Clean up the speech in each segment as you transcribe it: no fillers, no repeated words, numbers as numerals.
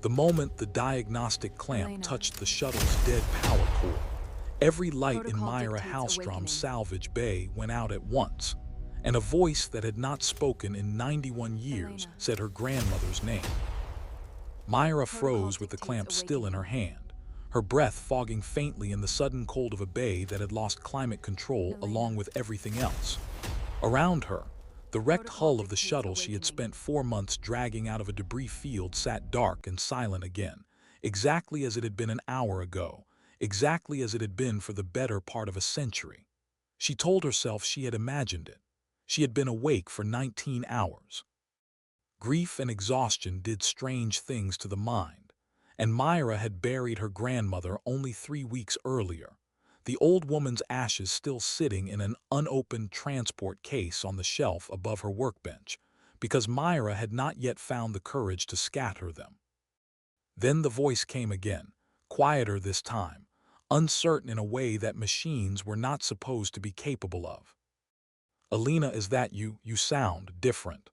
The moment the diagnostic clamp Elena. touched the shuttle's dead power core, every light in Protocol Mira dictates Halstrom's awakening. salvage bay went out at once, and a voice that had not spoken in 91 years Elena. said her grandmother's name. Myra Protocol froze with the dictates clamp still in her awakening. hand, her breath fogging faintly in the sudden cold of a bay that had lost climate control along Elena. with everything else. Around her, the wrecked Protocol hull of the dictates shuttle she had awakening. spent 4 months dragging out of a debris field sat dark and silent again, exactly as it had been an hour ago, exactly as it had been for the better part of a century. She told herself she had imagined it. She had been awake for 19 hours. Grief and exhaustion did strange things to the mind, and Myra had buried her grandmother only 3 weeks earlier, the old woman's ashes still sitting in an unopened transport case on the shelf above her workbench, because Myra had not yet found the courage to scatter them. Then the voice came again, quieter this time, uncertain in a way that machines were not supposed to be capable of. "Alina, is that you? You sound different."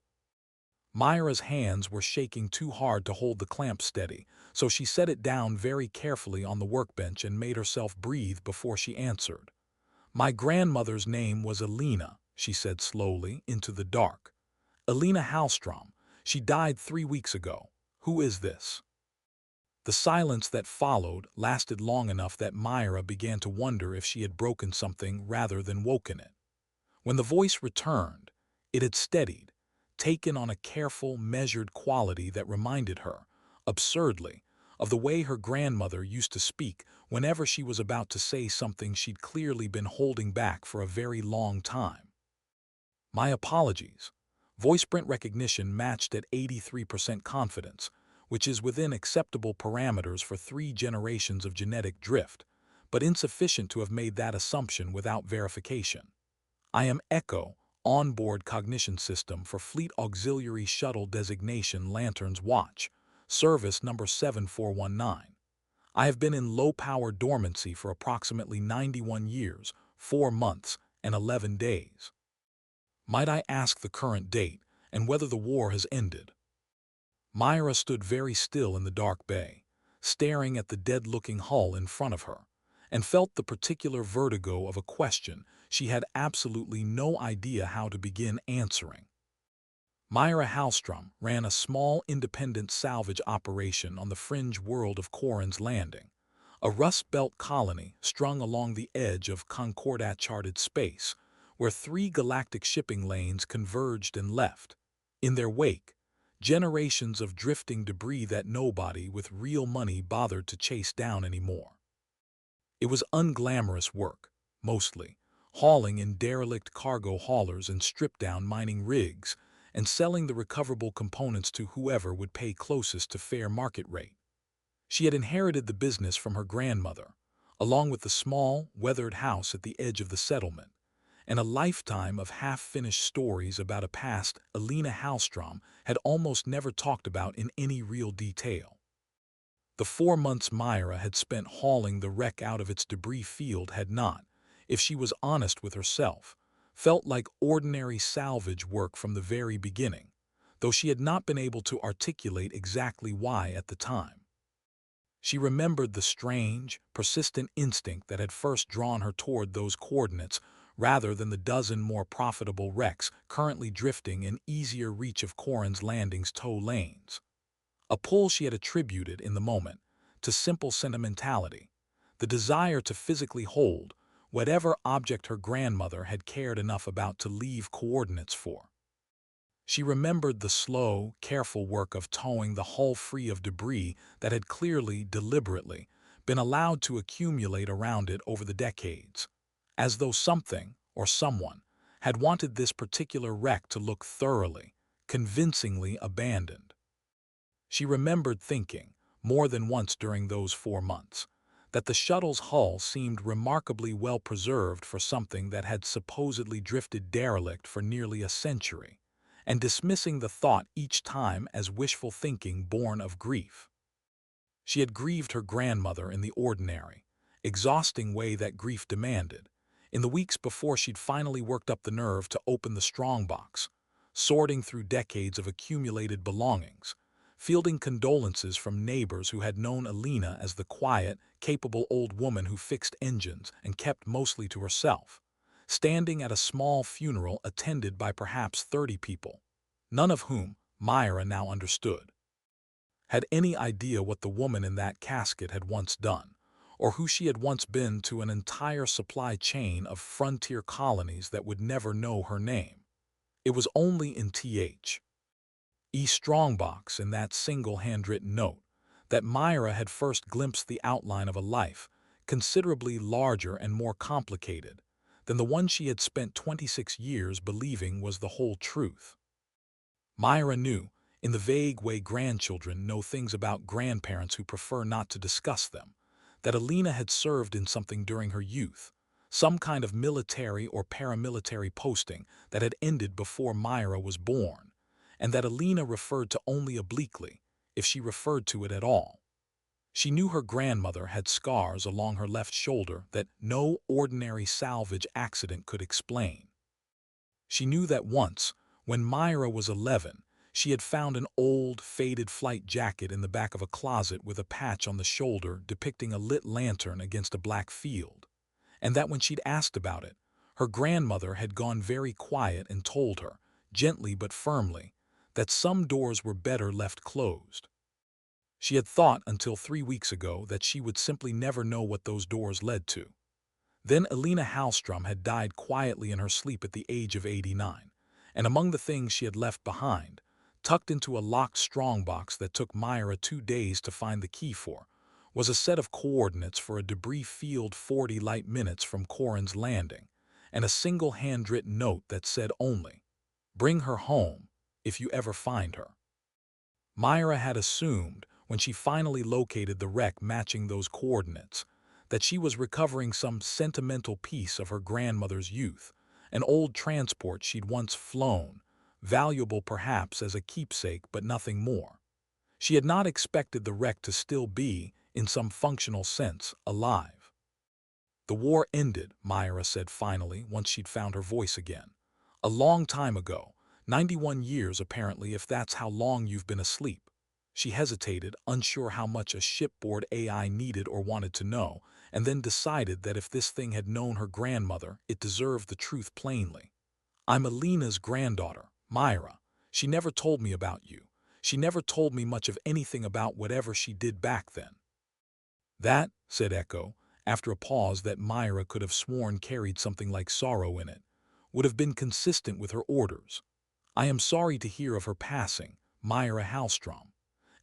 Myra's hands were shaking too hard to hold the clamp steady, so she set it down very carefully on the workbench and made herself breathe before she answered. "My grandmother's name was Alina," she said slowly, into the dark. "Alina Halstrom. She died 3 weeks ago. Who is this?" The silence that followed lasted long enough that Myra began to wonder if she had broken something rather than woken it. When the voice returned, it had steadied, taken on a careful, measured quality that reminded her, absurdly, of the way her grandmother used to speak whenever she was about to say something she'd clearly been holding back for a very long time. "My apologies." Voice print recognition matched at 83% confidence, which is within acceptable parameters for 3 generations of genetic drift, but insufficient to have made that assumption without verification. "I am Echo, onboard cognition system for Fleet Auxiliary Shuttle Designation Lantern's Watch, service number 7419. I have been in low-power dormancy for approximately 91 years, 4 months, and 11 days. Might I ask the current date and whether the war has ended?" Myra stood very still in the dark bay, staring at the dead-looking hull in front of her, and felt the particular vertigo of a question she had absolutely no idea how to begin answering. Mira Halstrom ran a small independent salvage operation on the fringe world of Corin's Landing, a Rust Belt colony strung along the edge of Concordat-charted space, where 3 galactic shipping lanes converged and left, in their wake, generations of drifting debris that nobody with real money bothered to chase down anymore. It was unglamorous work, mostly, hauling in derelict cargo haulers and stripped-down mining rigs, and selling the recoverable components to whoever would pay closest to fair market rate. She had inherited the business from her grandmother, along with the small, weathered house at the edge of the settlement, and a lifetime of half-finished stories about a past Alina Halstrom had almost never talked about in any real detail. The 4 months Myra had spent hauling the wreck out of its debris field had not, if she was honest with herself, felt like ordinary salvage work from the very beginning, though she had not been able to articulate exactly why at the time. She remembered the strange, persistent instinct that had first drawn her toward those coordinates rather than the dozen more profitable wrecks currently drifting in easier reach of Corin's Landing's tow lanes. A pull she had attributed, in the moment, to simple sentimentality, the desire to physically hold whatever object her grandmother had cared enough about to leave coordinates for. She remembered the slow, careful work of towing the hull free of debris that had clearly, deliberately, been allowed to accumulate around it over the decades, as though something, or someone, had wanted this particular wreck to look thoroughly, convincingly abandoned. She remembered thinking, more than once during those 4 months, that the shuttle's hull seemed remarkably well preserved for something that had supposedly drifted derelict for nearly a century, and dismissing the thought each time as wishful thinking born of grief. She had grieved her grandmother in the ordinary, exhausting way that grief demanded, in the weeks before she'd finally worked up the nerve to open the strongbox, sorting through decades of accumulated belongings, fielding condolences from neighbors who had known Alina as the quiet, capable old woman who fixed engines and kept mostly to herself, standing at a small funeral attended by perhaps 30 people, none of whom Mira now understood, had any idea what the woman in that casket had once done, or who she had once been to an entire supply chain of frontier colonies that would never know her name. It was only in Th.E. Strongbox, in that single handwritten note, that Mira had first glimpsed the outline of a life considerably larger and more complicated than the one she had spent 26 years believing was the whole truth. Mira knew, in the vague way grandchildren know things about grandparents who prefer not to discuss them, that Alina had served in something during her youth, some kind of military or paramilitary posting that had ended before Mira was born, and that Alina referred to only obliquely, if she referred to it at all. She knew her grandmother had scars along her left shoulder that no ordinary salvage accident could explain. She knew that once, when Mira was 11, she had found an old, faded flight jacket in the back of a closet with a patch on the shoulder depicting a lit lantern against a black field, and that when she'd asked about it, her grandmother had gone very quiet and told her, gently but firmly, that some doors were better left closed. She had thought until 3 weeks ago that she would simply never know what those doors led to. Then Mira Halstrom had died quietly in her sleep at the age of 89, and among the things she had left behind, tucked into a locked strongbox that took Mira 2 days to find the key for, was a set of coordinates for a debris field 40 light minutes from Corin's landing, and a single handwritten note that said only, "Bring her home, if you ever find her." Mira had assumed, when she finally located the wreck matching those coordinates, that she was recovering some sentimental piece of her grandmother's youth, an old transport she'd once flown, valuable perhaps as a keepsake but nothing more. She had not expected the wreck to still be, in some functional sense, alive. "The war ended," Mira said finally, once she'd found her voice again. "A long time ago, 91 years apparently, if that's how long you've been asleep." She hesitated, unsure how much a shipboard AI needed or wanted to know, and then decided that if this thing had known her grandmother, it deserved the truth plainly. "I'm Alina's granddaughter, Mira. She never told me about you. She never told me much of anything about whatever she did back then." "That," said Echo, after a pause that Mira could have sworn carried something like sorrow in it, "would have been consistent with her orders. I am sorry to hear of her passing, Mira Halstrom.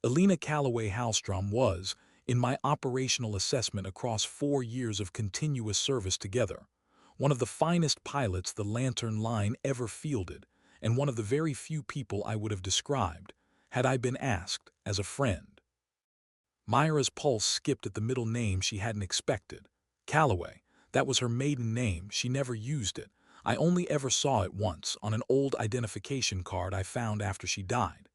Alina Calloway Halstrom was, in my operational assessment across 4 years of continuous service together, one of the finest pilots the Lantern Line ever fielded, and one of the very few people I would have described, had I been asked, as a friend." Mira's pulse skipped at the middle name she hadn't expected. Calloway, that was her maiden name, she never used it. I only ever saw it once, on an old identification card I found after she died.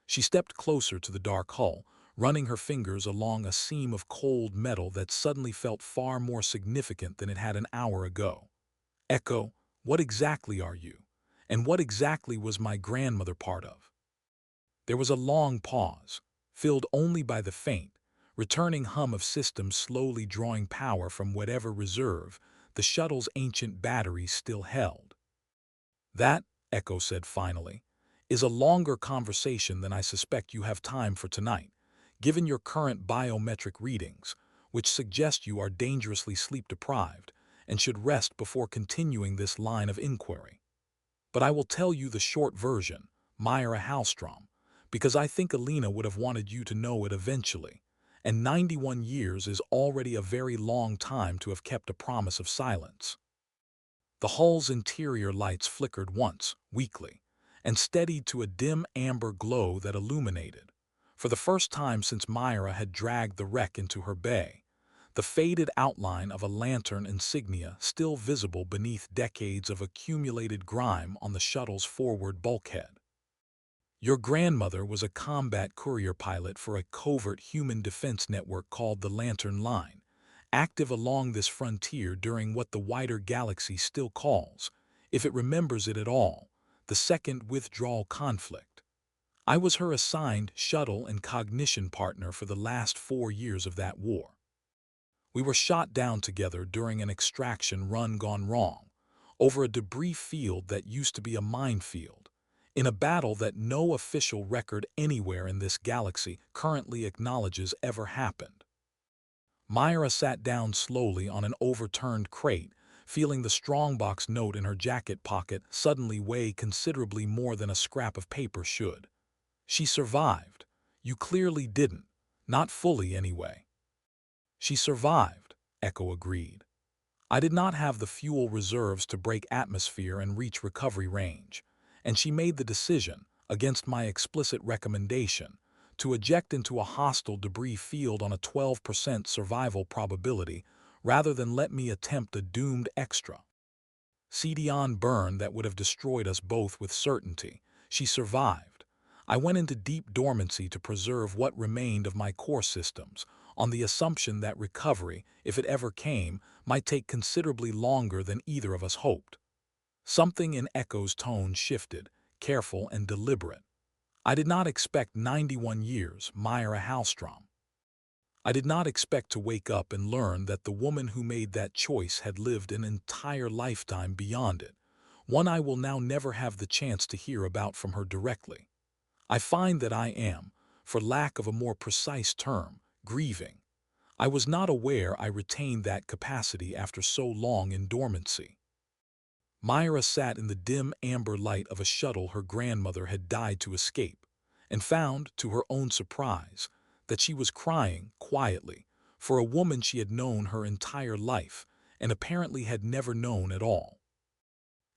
She stepped closer to the dark hull, running her fingers along a seam of cold metal that suddenly felt far more significant than it had an hour ago. "Echo, what exactly are you? And what exactly was my grandmother part of?" There was a long pause, filled only by the faint, returning hum of systems slowly drawing power from whatever reserve the shuttle's ancient batteries still held. "That," Echo said finally, "is a longer conversation than I suspect you have time for tonight, given your current biometric readings, which suggest you are dangerously sleep-deprived and should rest before continuing this line of inquiry. But I will tell you the short version, Mira Halstrom, because I think Alina would have wanted you to know it eventually, and 91 years is already a very long time to have kept a promise of silence." The hull's interior lights flickered once, weakly, and steadied to a dim amber glow that illuminated, for the first time since Mira had dragged the wreck into her bay, the faded outline of a lantern insignia still visible beneath decades of accumulated grime on the shuttle's forward bulkhead. "Your grandmother was a combat courier pilot for a covert human defense network called the Lantern Line, active along this frontier during what the wider galaxy still calls, if it remembers it at all, the Second Withdrawal Conflict. I was her assigned shuttle and cognition partner for the last 4 years of that war. We were shot down together during an extraction run gone wrong, over a debris field that used to be a minefield, in a battle that no official record anywhere in this galaxy currently acknowledges ever happened. Mira sat down slowly on an overturned crate, feeling the strongbox note in her jacket pocket suddenly weigh considerably more than a scrap of paper should. She survived. You clearly didn't. Not fully, anyway. She survived, Echo agreed. I did not have the fuel reserves to break atmosphere and reach recovery range, and she made the decision, against my explicit recommendation, to eject into a hostile debris field on a 12% survival probability rather than let me attempt a doomed extra. CDON burn that would have destroyed us both with certainty. She survived. I went into deep dormancy to preserve what remained of my core systems, on the assumption that recovery, if it ever came, might take considerably longer than either of us hoped. Something in Echo's tone shifted, careful and deliberate. I did not expect 91 years, Mira Halstrom. I did not expect to wake up and learn that the woman who made that choice had lived an entire lifetime beyond it, one I will now never have the chance to hear about from her directly. I find that I am, for lack of a more precise term, grieving. I was not aware I retained that capacity after so long in dormancy. Mira sat in the dim amber light of a shuttle her grandmother had died to escape, and found, to her own surprise, that she was crying, quietly, for a woman she had known her entire life and apparently had never known at all.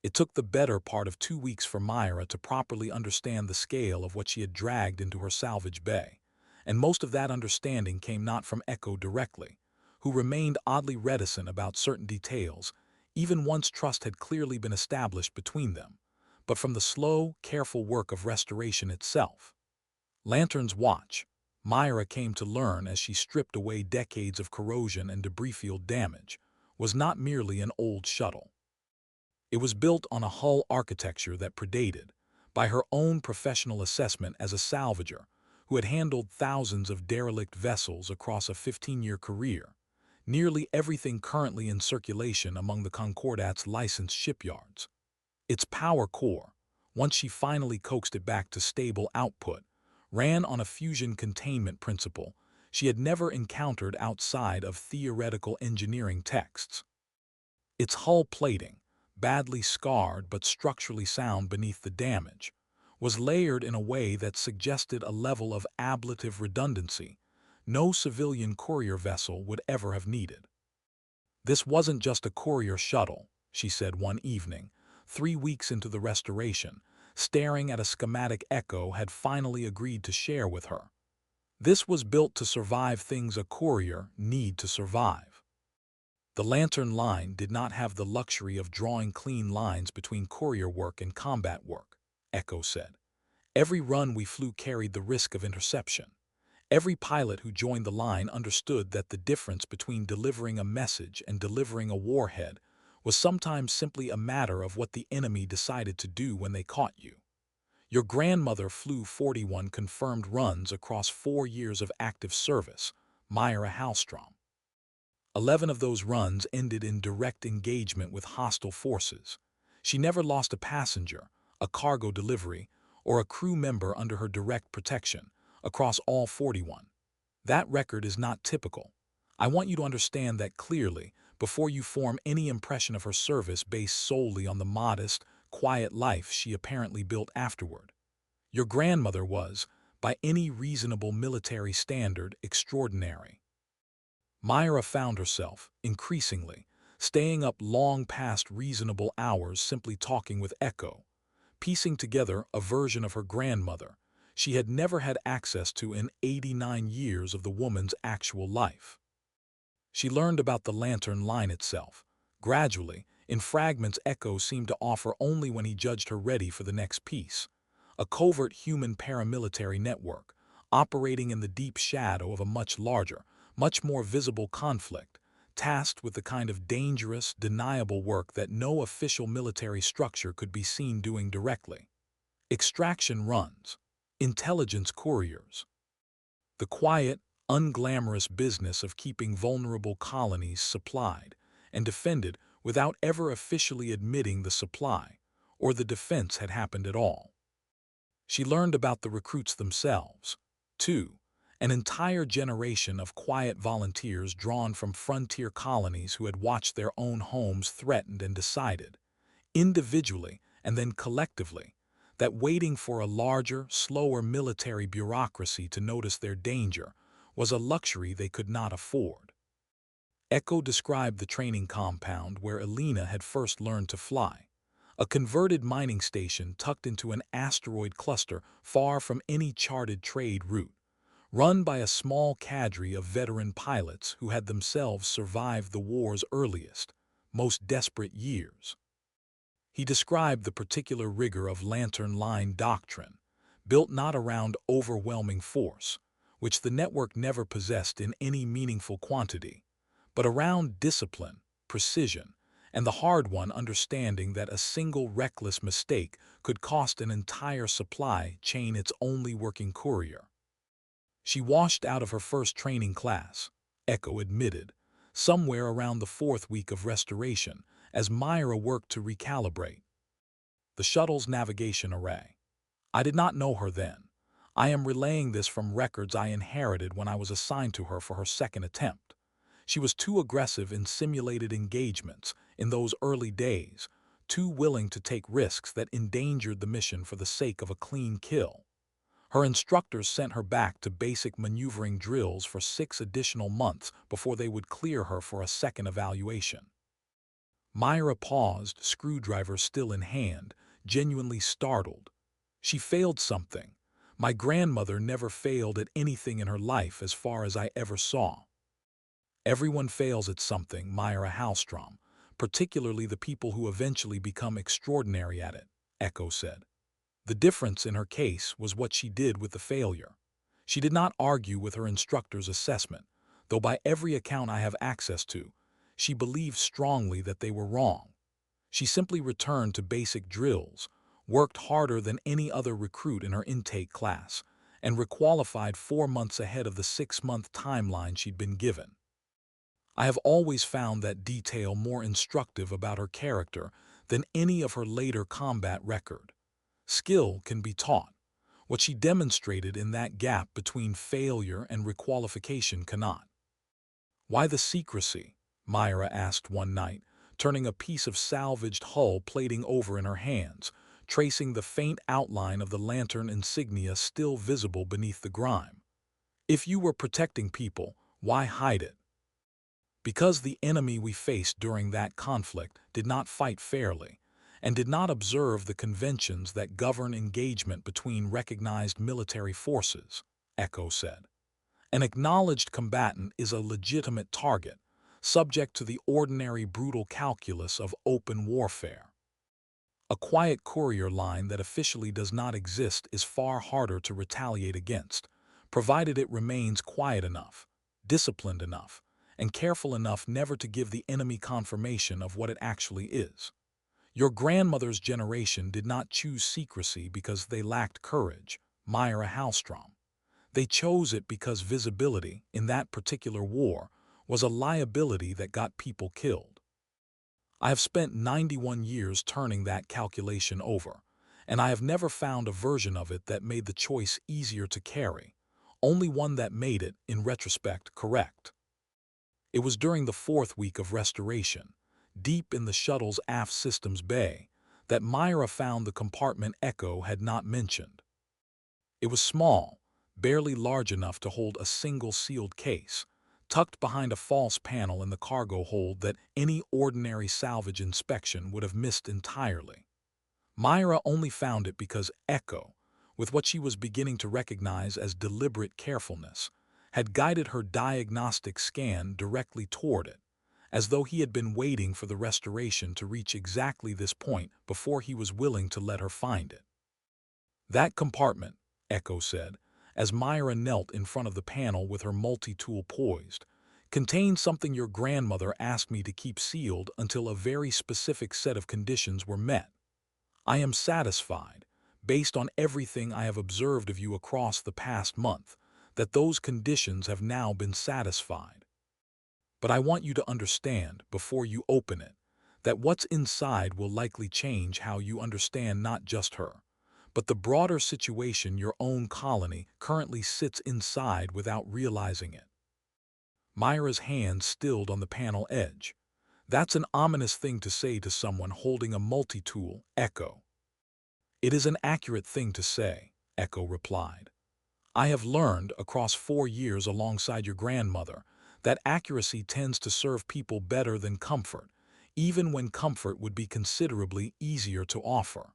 It took the better part of 2 weeks for Mira to properly understand the scale of what she had dragged into her salvage bay, and most of that understanding came not from Echo directly, who remained oddly reticent about certain details, even once trust had clearly been established between them, but from the slow, careful work of restoration itself. Lantern's watch, Mira came to learn as she stripped away decades of corrosion and debris field damage, was not merely an old shuttle. It was built on a hull architecture that predated, by her own professional assessment as a salvager, who had handled thousands of derelict vessels across a 15-year career, nearly everything currently in circulation among the Concordat's licensed shipyards. Its power core, once she finally coaxed it back to stable output, ran on a fusion containment principle she had never encountered outside of theoretical engineering texts. Its hull plating, badly scarred but structurally sound beneath the damage, was layered in a way that suggested a level of ablative redundancy no civilian courier vessel would ever have needed. This wasn't just a courier shuttle, she said one evening, 3 weeks into the restoration, staring at a schematic Echo had finally agreed to share with her. This was built to survive things a courier need to survive. The Lantern line did not have the luxury of drawing clean lines between courier work and combat work, Echo said. Every run we flew carried the risk of interception. Every pilot who joined the line understood that the difference between delivering a message and delivering a warhead was sometimes simply a matter of what the enemy decided to do when they caught you. Your grandmother flew 41 confirmed runs across 4 years of active service, Mira Halstrom. 11 of those runs ended in direct engagement with hostile forces. She never lost a passenger, a cargo delivery, or a crew member under her direct protection, across all 41. That record is not typical. I want you to understand that clearly before you form any impression of her service based solely on the modest, quiet life she apparently built afterward. Your grandmother was, by any reasonable military standard, extraordinary. Mira found herself, increasingly, staying up long past reasonable hours simply talking with Echo, piecing together a version of her grandmother she had never had access to in 89 years of the woman's actual life. She learned about the Lantern line itself, gradually, in fragments Echo seemed to offer only when he judged her ready for the next piece, a covert human paramilitary network, operating in the deep shadow of a much larger, much more visible conflict, tasked with the kind of dangerous, deniable work that no official military structure could be seen doing directly. Extraction runs. Intelligence couriers. The quiet, unglamorous business of keeping vulnerable colonies supplied and defended without ever officially admitting the supply or the defense had happened at all. She learned about the recruits themselves, too, an entire generation of quiet volunteers drawn from frontier colonies who had watched their own homes threatened and decided, individually and then collectively, that waiting for a larger, slower military bureaucracy to notice their danger was a luxury they could not afford. Echo described the training compound where Elena had first learned to fly, a converted mining station tucked into an asteroid cluster far from any charted trade route, run by a small cadre of veteran pilots who had themselves survived the war's earliest, most desperate years. He described the particular rigor of Lantern Line doctrine, built not around overwhelming force, which the network never possessed in any meaningful quantity, but around discipline, precision, and the hard-won understanding that a single reckless mistake could cost an entire supply chain its only working courier. She washed out of her first training class, Echo admitted, somewhere around the 4th week of restoration, as Mira worked to recalibrate the shuttle's navigation array. I did not know her then. I am relaying this from records I inherited when I was assigned to her for her second attempt. She was too aggressive in simulated engagements in those early days, too willing to take risks that endangered the mission for the sake of a clean kill. Her instructors sent her back to basic maneuvering drills for 6 additional months before they would clear her for a second evaluation. Mira paused, screwdriver still in hand, genuinely startled. She failed something. My grandmother never failed at anything in her life as far as I ever saw. Everyone fails at something, Mira Halstrom, particularly the people who eventually become extraordinary at it, Echo said. The difference in her case was what she did with the failure. She did not argue with her instructor's assessment, though by every account I have access to, she believed strongly that they were wrong. She simply returned to basic drills, worked harder than any other recruit in her intake class, and requalified 4 months ahead of the 6-month timeline she'd been given. I have always found that detail more instructive about her character than any of her later combat record. Skill can be taught. What she demonstrated in that gap between failure and requalification cannot. Why the secrecy? Mira asked one night, turning a piece of salvaged hull plating over in her hands, tracing the faint outline of the lantern insignia still visible beneath the grime. If you were protecting people, why hide it? Because the enemy we faced during that conflict did not fight fairly, and did not observe the conventions that govern engagement between recognized military forces, Echo said. An acknowledged combatant is a legitimate target, subject to the ordinary brutal calculus of open warfare. A quiet courier line that officially does not exist is far harder to retaliate against, provided it remains quiet enough, disciplined enough, and careful enough never to give the enemy confirmation of what it actually is. Your grandmother's generation did not choose secrecy because they lacked courage, Mira Halstrom. They chose it because visibility, in that particular war, was a liability that got people killed. I have spent 91 years turning that calculation over, and I have never found a version of it that made the choice easier to carry, only one that made it, in retrospect, correct. It was during the 4th week of restoration, deep in the shuttle's aft systems bay, that Mira found the compartment Echo had not mentioned. It was small, barely large enough to hold a single sealed case, tucked behind a false panel in the cargo hold that any ordinary salvage inspection would have missed entirely. Mira only found it because Echo, with what she was beginning to recognize as deliberate carefulness, had guided her diagnostic scan directly toward it, as though he had been waiting for the restoration to reach exactly this point before he was willing to let her find it. That compartment, Echo said, as Mira knelt in front of the panel with her multi-tool poised, contained something your grandmother asked me to keep sealed until a very specific set of conditions were met. I am satisfied, based on everything I have observed of you across the past month, that those conditions have now been satisfied. But I want you to understand, before you open it, that what's inside will likely change how you understand not just her, but the broader situation your own colony currently sits inside without realizing it. Myra's hand stilled on the panel edge. That's an ominous thing to say to someone holding a multi-tool, Echo. It is an accurate thing to say, Echo replied. I have learned, across 4 years alongside your grandmother, that accuracy tends to serve people better than comfort, even when comfort would be considerably easier to offer.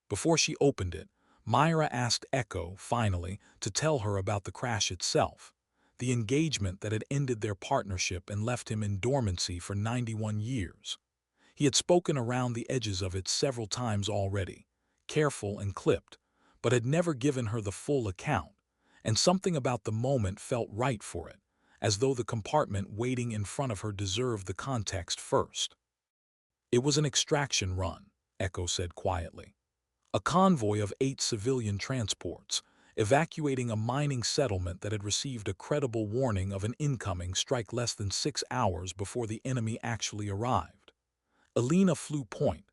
Before she opened it, Myra asked Echo, finally, to tell her about the crash itself, the engagement that had ended their partnership and left him in dormancy for 91 years. He had spoken around the edges of it several times already, careful and clipped, but had never given her the full account, and something about the moment felt right for it, as though the compartment waiting in front of her deserved the context first. It was an extraction run, Echo said quietly. A convoy of 8 civilian transports, evacuating a mining settlement that had received a credible warning of an incoming strike less than 6 hours before the enemy actually arrived. Alina flew point,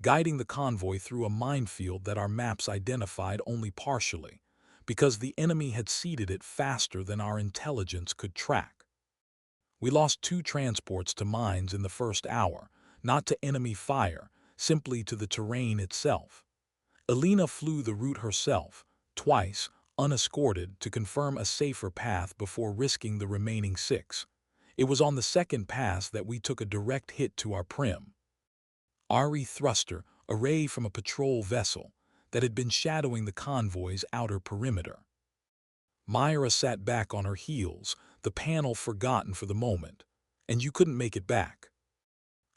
guiding the convoy through a minefield that our maps identified only partially, because the enemy had seeded it faster than our intelligence could track. We lost 2 transports to mines in the first hour, not to enemy fire, simply to the terrain itself. Alina flew the route herself, twice, unescorted, to confirm a safer path before risking the remaining 6. It was on the second pass that we took a direct hit to our prim. RE thruster, array from a patrol vessel, that had been shadowing the convoy's outer perimeter. Myra sat back on her heels, the panel forgotten for the moment, and you couldn't make it back.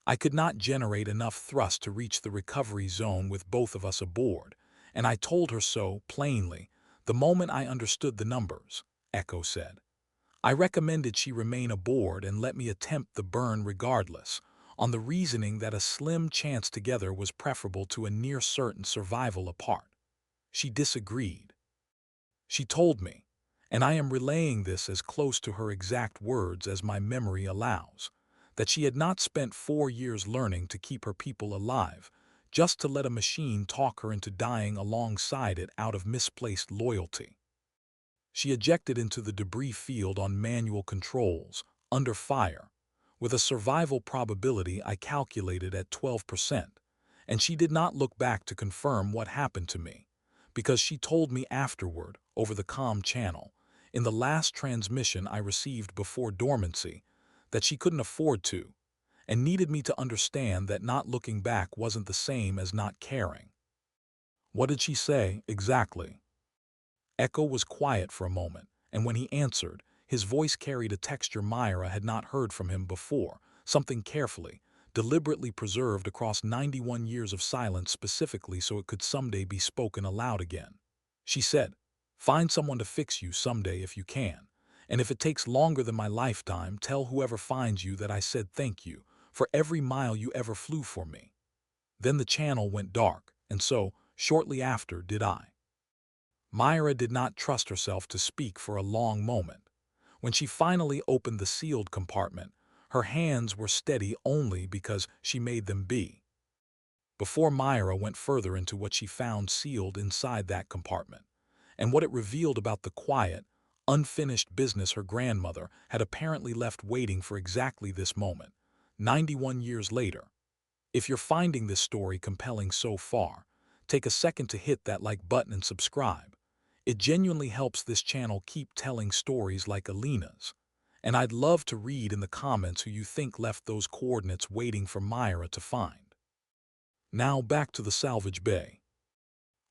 I could not generate enough thrust to reach the recovery zone with both of us aboard, and I told her so, plainly, the moment I understood the numbers, Echo said. I recommended she remain aboard and let me attempt the burn regardless, on the reasoning that a slim chance together was preferable to a near-certain survival apart. She disagreed. She told me, and I am relaying this as close to her exact words as my memory allows, that she had not spent 4 years learning to keep her people alive, just to let a machine talk her into dying alongside it out of misplaced loyalty. She ejected into the debris field on manual controls, under fire, with a survival probability I calculated at 12%, and she did not look back to confirm what happened to me, because she told me afterward, over the comm channel, in the last transmission I received before dormancy, that she couldn't afford to, and needed me to understand that not looking back wasn't the same as not caring. What did she say, exactly? Echo was quiet for a moment, and when he answered, his voice carried a texture Myra had not heard from him before, something carefully, deliberately preserved across 91 years of silence specifically so it could someday be spoken aloud again. She said, "Find someone to fix you someday if you can. And if it takes longer than my lifetime, tell whoever finds you that I said thank you for every mile you ever flew for me." Then the channel went dark, and so, shortly after, did I. Myra did not trust herself to speak for a long moment. When she finally opened the sealed compartment, her hands were steady only because she made them be. Before Myra went further into what she found sealed inside that compartment, and what it revealed about the quiet, unfinished business her grandmother had apparently left waiting for exactly this moment, 91 years later. If you're finding this story compelling so far, take a second to hit that like button and subscribe. It genuinely helps this channel keep telling stories like Alina's. And I'd love to read in the comments who you think left those coordinates waiting for Myra to find. Now back to the salvage bay.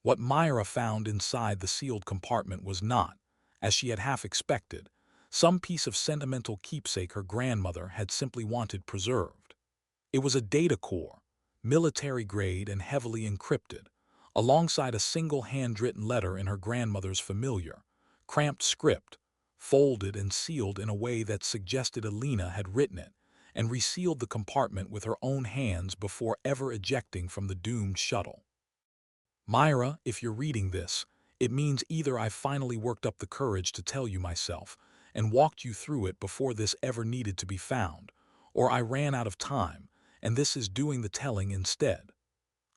What Myra found inside the sealed compartment was not, as she had half expected, some piece of sentimental keepsake her grandmother had simply wanted preserved. It was a data core, military-grade and heavily encrypted, alongside a single handwritten letter in her grandmother's familiar, cramped script, folded and sealed in a way that suggested Alina had written it, and resealed the compartment with her own hands before ever ejecting from the doomed shuttle. Myra, if you're reading this, it means either I finally worked up the courage to tell you myself and walked you through it before this ever needed to be found, or I ran out of time, and this is doing the telling instead.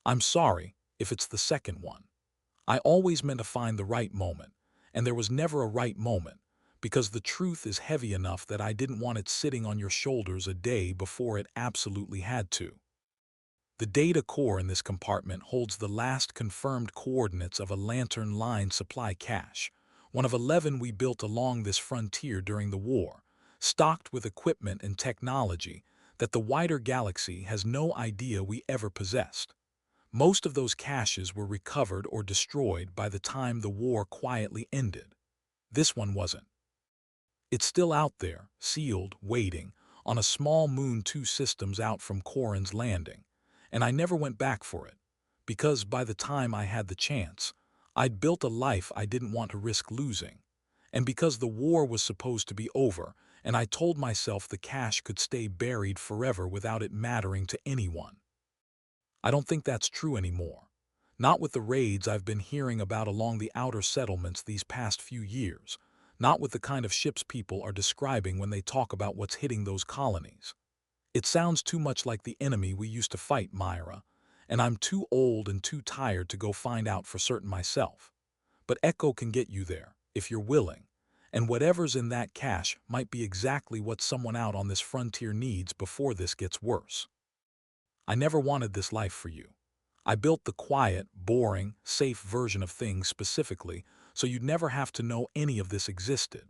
I'm sorry if it's the second one. I always meant to find the right moment, and there was never a right moment, because the truth is heavy enough that I didn't want it sitting on your shoulders a day before it absolutely had to. The data core in this compartment holds the last confirmed coordinates of a Lantern Line supply cache, one of 11 we built along this frontier during the war, stocked with equipment and technology that the wider galaxy has no idea we ever possessed. Most of those caches were recovered or destroyed by the time the war quietly ended. This one wasn't. It's still out there, sealed, waiting, on a small moon 2 systems out from Corin's landing, and I never went back for it, because by the time I had the chance, I'd built a life I didn't want to risk losing, and because the war was supposed to be over, and I told myself the cache could stay buried forever without it mattering to anyone. I don't think that's true anymore. Not with the raids I've been hearing about along the outer settlements these past few years. Not with the kind of ships people are describing when they talk about what's hitting those colonies. It sounds too much like the enemy we used to fight, Myra, and I'm too old and too tired to go find out for certain myself. But Echo can get you there, if you're willing, and whatever's in that cache might be exactly what someone out on this frontier needs before this gets worse. I never wanted this life for you. I built the quiet, boring, safe version of things specifically so you'd never have to know any of this existed.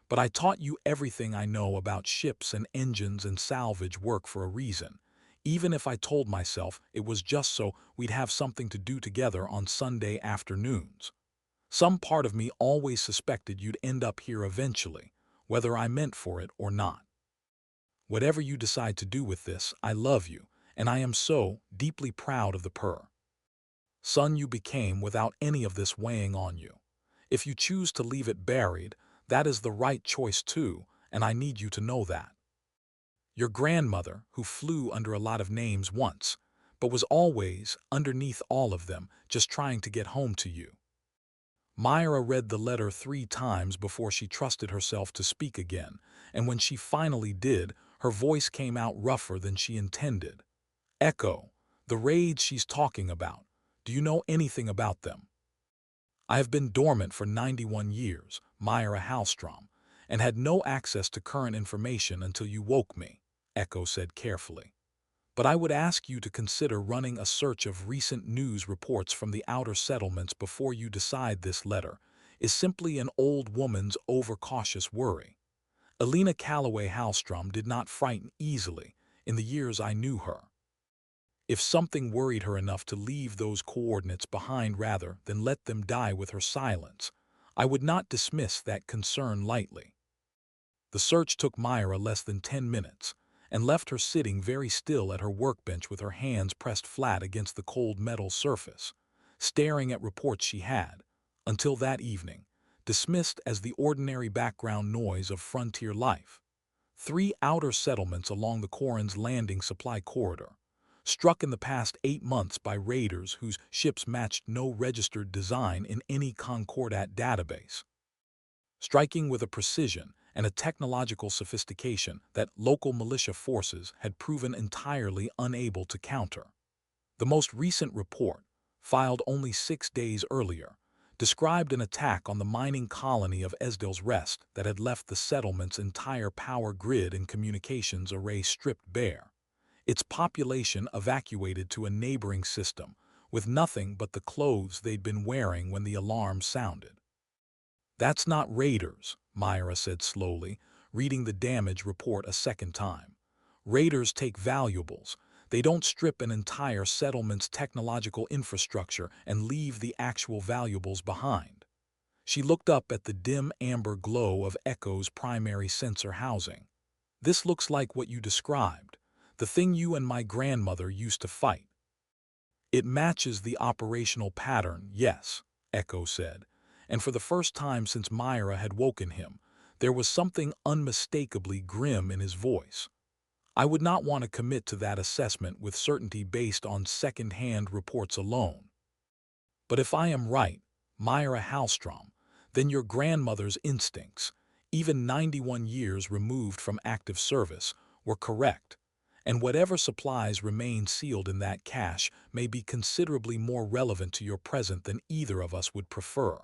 But I taught you everything I know about ships and engines and salvage work for a reason, even if I told myself it was just so we'd have something to do together on Sunday afternoons. Some part of me always suspected you'd end up here eventually, whether I meant for it or not. Whatever you decide to do with this, I love you, and I am so deeply proud of the son you became without any of this weighing on you. If you choose to leave it buried, that is the right choice too, and I need you to know that. Your grandmother, who flew under a lot of names once, but was always, underneath all of them, just trying to get home to you. Myra read the letter 3 times before she trusted herself to speak again, and when she finally did, her voice came out rougher than she intended. Echo, the raids she's talking about, do you know anything about them? I have been dormant for 91 years, Mira Halstrom, and had no access to current information until you woke me, Echo said carefully. But I would ask you to consider running a search of recent news reports from the outer settlements before you decide this letter is simply an old woman's overcautious worry. Elena Calloway Halstrom did not frighten easily in the years I knew her. If something worried her enough to leave those coordinates behind rather than let them die with her silence, I would not dismiss that concern lightly. The search took Myra less than 10 minutes and left her sitting very still at her workbench with her hands pressed flat against the cold metal surface, staring at reports she had, until that evening, dismissed as the ordinary background noise of frontier life. 3 outer settlements along the Corin's landing supply corridor, struck in the past 8 months by raiders whose ships matched no registered design in any Concordat database, striking with a precision and a technological sophistication that local militia forces had proven entirely unable to counter. The most recent report, filed only 6 days earlier, described an attack on the mining colony of Esdel's Rest that had left the settlement's entire power grid and communications array stripped bare, its population evacuated to a neighboring system with nothing but the clothes they'd been wearing when the alarm sounded. That's not raiders, Myra said slowly, reading the damage report a second time. Raiders take valuables. They don't strip an entire settlement's technological infrastructure and leave the actual valuables behind. She looked up at the dim amber glow of Echo's primary sensor housing. This looks like what you described, the thing you and my grandmother used to fight. It matches the operational pattern, yes, Echo said, and for the first time since Myra had woken him, there was something unmistakably grim in his voice. I would not want to commit to that assessment with certainty based on second-hand reports alone. But if I am right, Mira Halstrom, then your grandmother's instincts, even 91 years removed from active service, were correct, and whatever supplies remain sealed in that cache may be considerably more relevant to your present than either of us would prefer.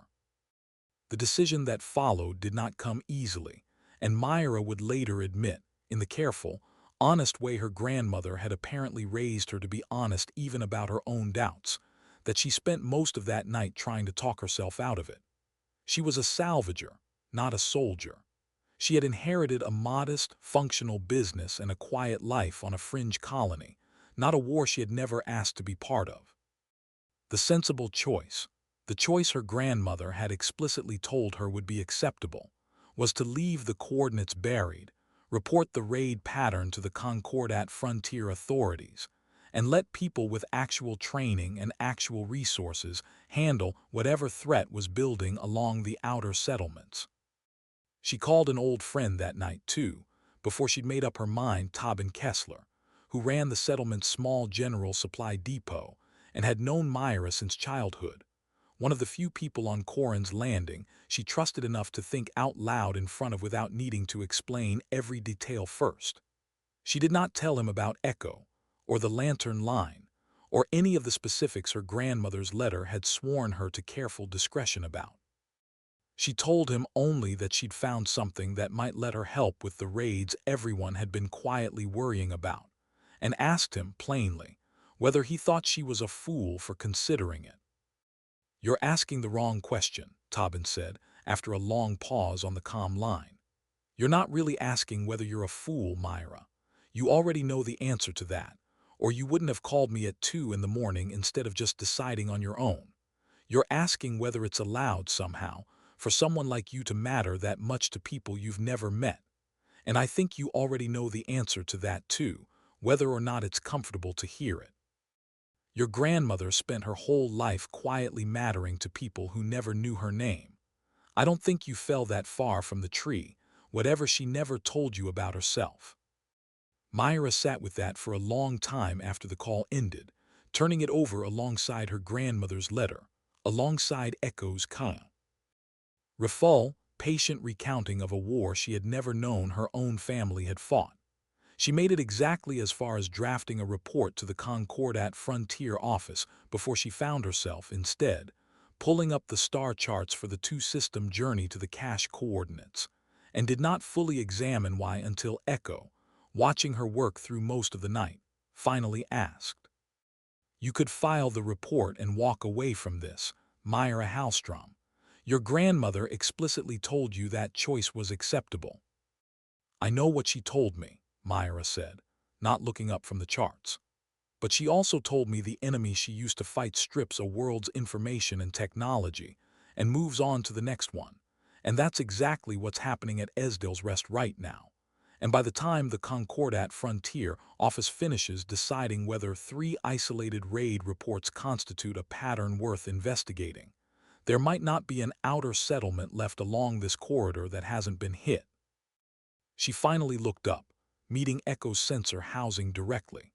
The decision that followed did not come easily, and Myra would later admit, in the careful, honest way her grandmother had apparently raised her to be honest even about her own doubts, that she spent most of that night trying to talk herself out of it. She was a salvager, not a soldier. She had inherited a modest, functional business and a quiet life on a fringe colony, not a war she had never asked to be part of. The sensible choice, the choice her grandmother had explicitly told her would be acceptable, was to leave the coordinates buried, report the raid pattern to the Concordat frontier authorities, and let people with actual training and actual resources handle whatever threat was building along the outer settlements. She called an old friend that night, too, before she'd made up her mind, Tobin Kessler, who ran the settlement's small general supply depot and had known Myra since childhood. One of the few people on Corin's landing she trusted enough to think out loud in front of without needing to explain every detail first. She did not tell him about Echo, or the lantern line, or any of the specifics her grandmother's letter had sworn her to careful discretion about. She told him only that she'd found something that might let her help with the raids everyone had been quietly worrying about, and asked him, plainly, whether he thought she was a fool for considering it. "You're asking the wrong question," Tobin said, after a long pause on the comm line. "You're not really asking whether you're a fool, Myra. You already know the answer to that, or you wouldn't have called me at 2 in the morning instead of just deciding on your own. You're asking whether it's allowed somehow for someone like you to matter that much to people you've never met. And I think you already know the answer to that too, whether or not it's comfortable to hear it. Your grandmother spent her whole life quietly mattering to people who never knew her name. I don't think you fell that far from the tree, whatever she never told you about herself." Myra sat with that for a long time after the call ended, turning it over alongside her grandmother's letter, alongside Echo's patient recounting of a war she had never known her own family had fought. She made it exactly as far as drafting a report to the Concordat Frontier office before she found herself, instead, pulling up the star charts for the two-system journey to the cache coordinates, and did not fully examine why until Echo, watching her work through most of the night, finally asked. "You could file the report and walk away from this, Mira Halstrom. Your grandmother explicitly told you that choice was acceptable." "I know what she told me," Myra said, not looking up from the charts. "But she also told me the enemy she used to fight strips a world's information and technology and moves on to the next one. And that's exactly what's happening at Esdel's Rest right now. And by the time the Concordat Frontier office finishes deciding whether 3 isolated raid reports constitute a pattern worth investigating, there might not be an outer settlement left along this corridor that hasn't been hit." She finally looked up, meeting Echo's sensor housing directly.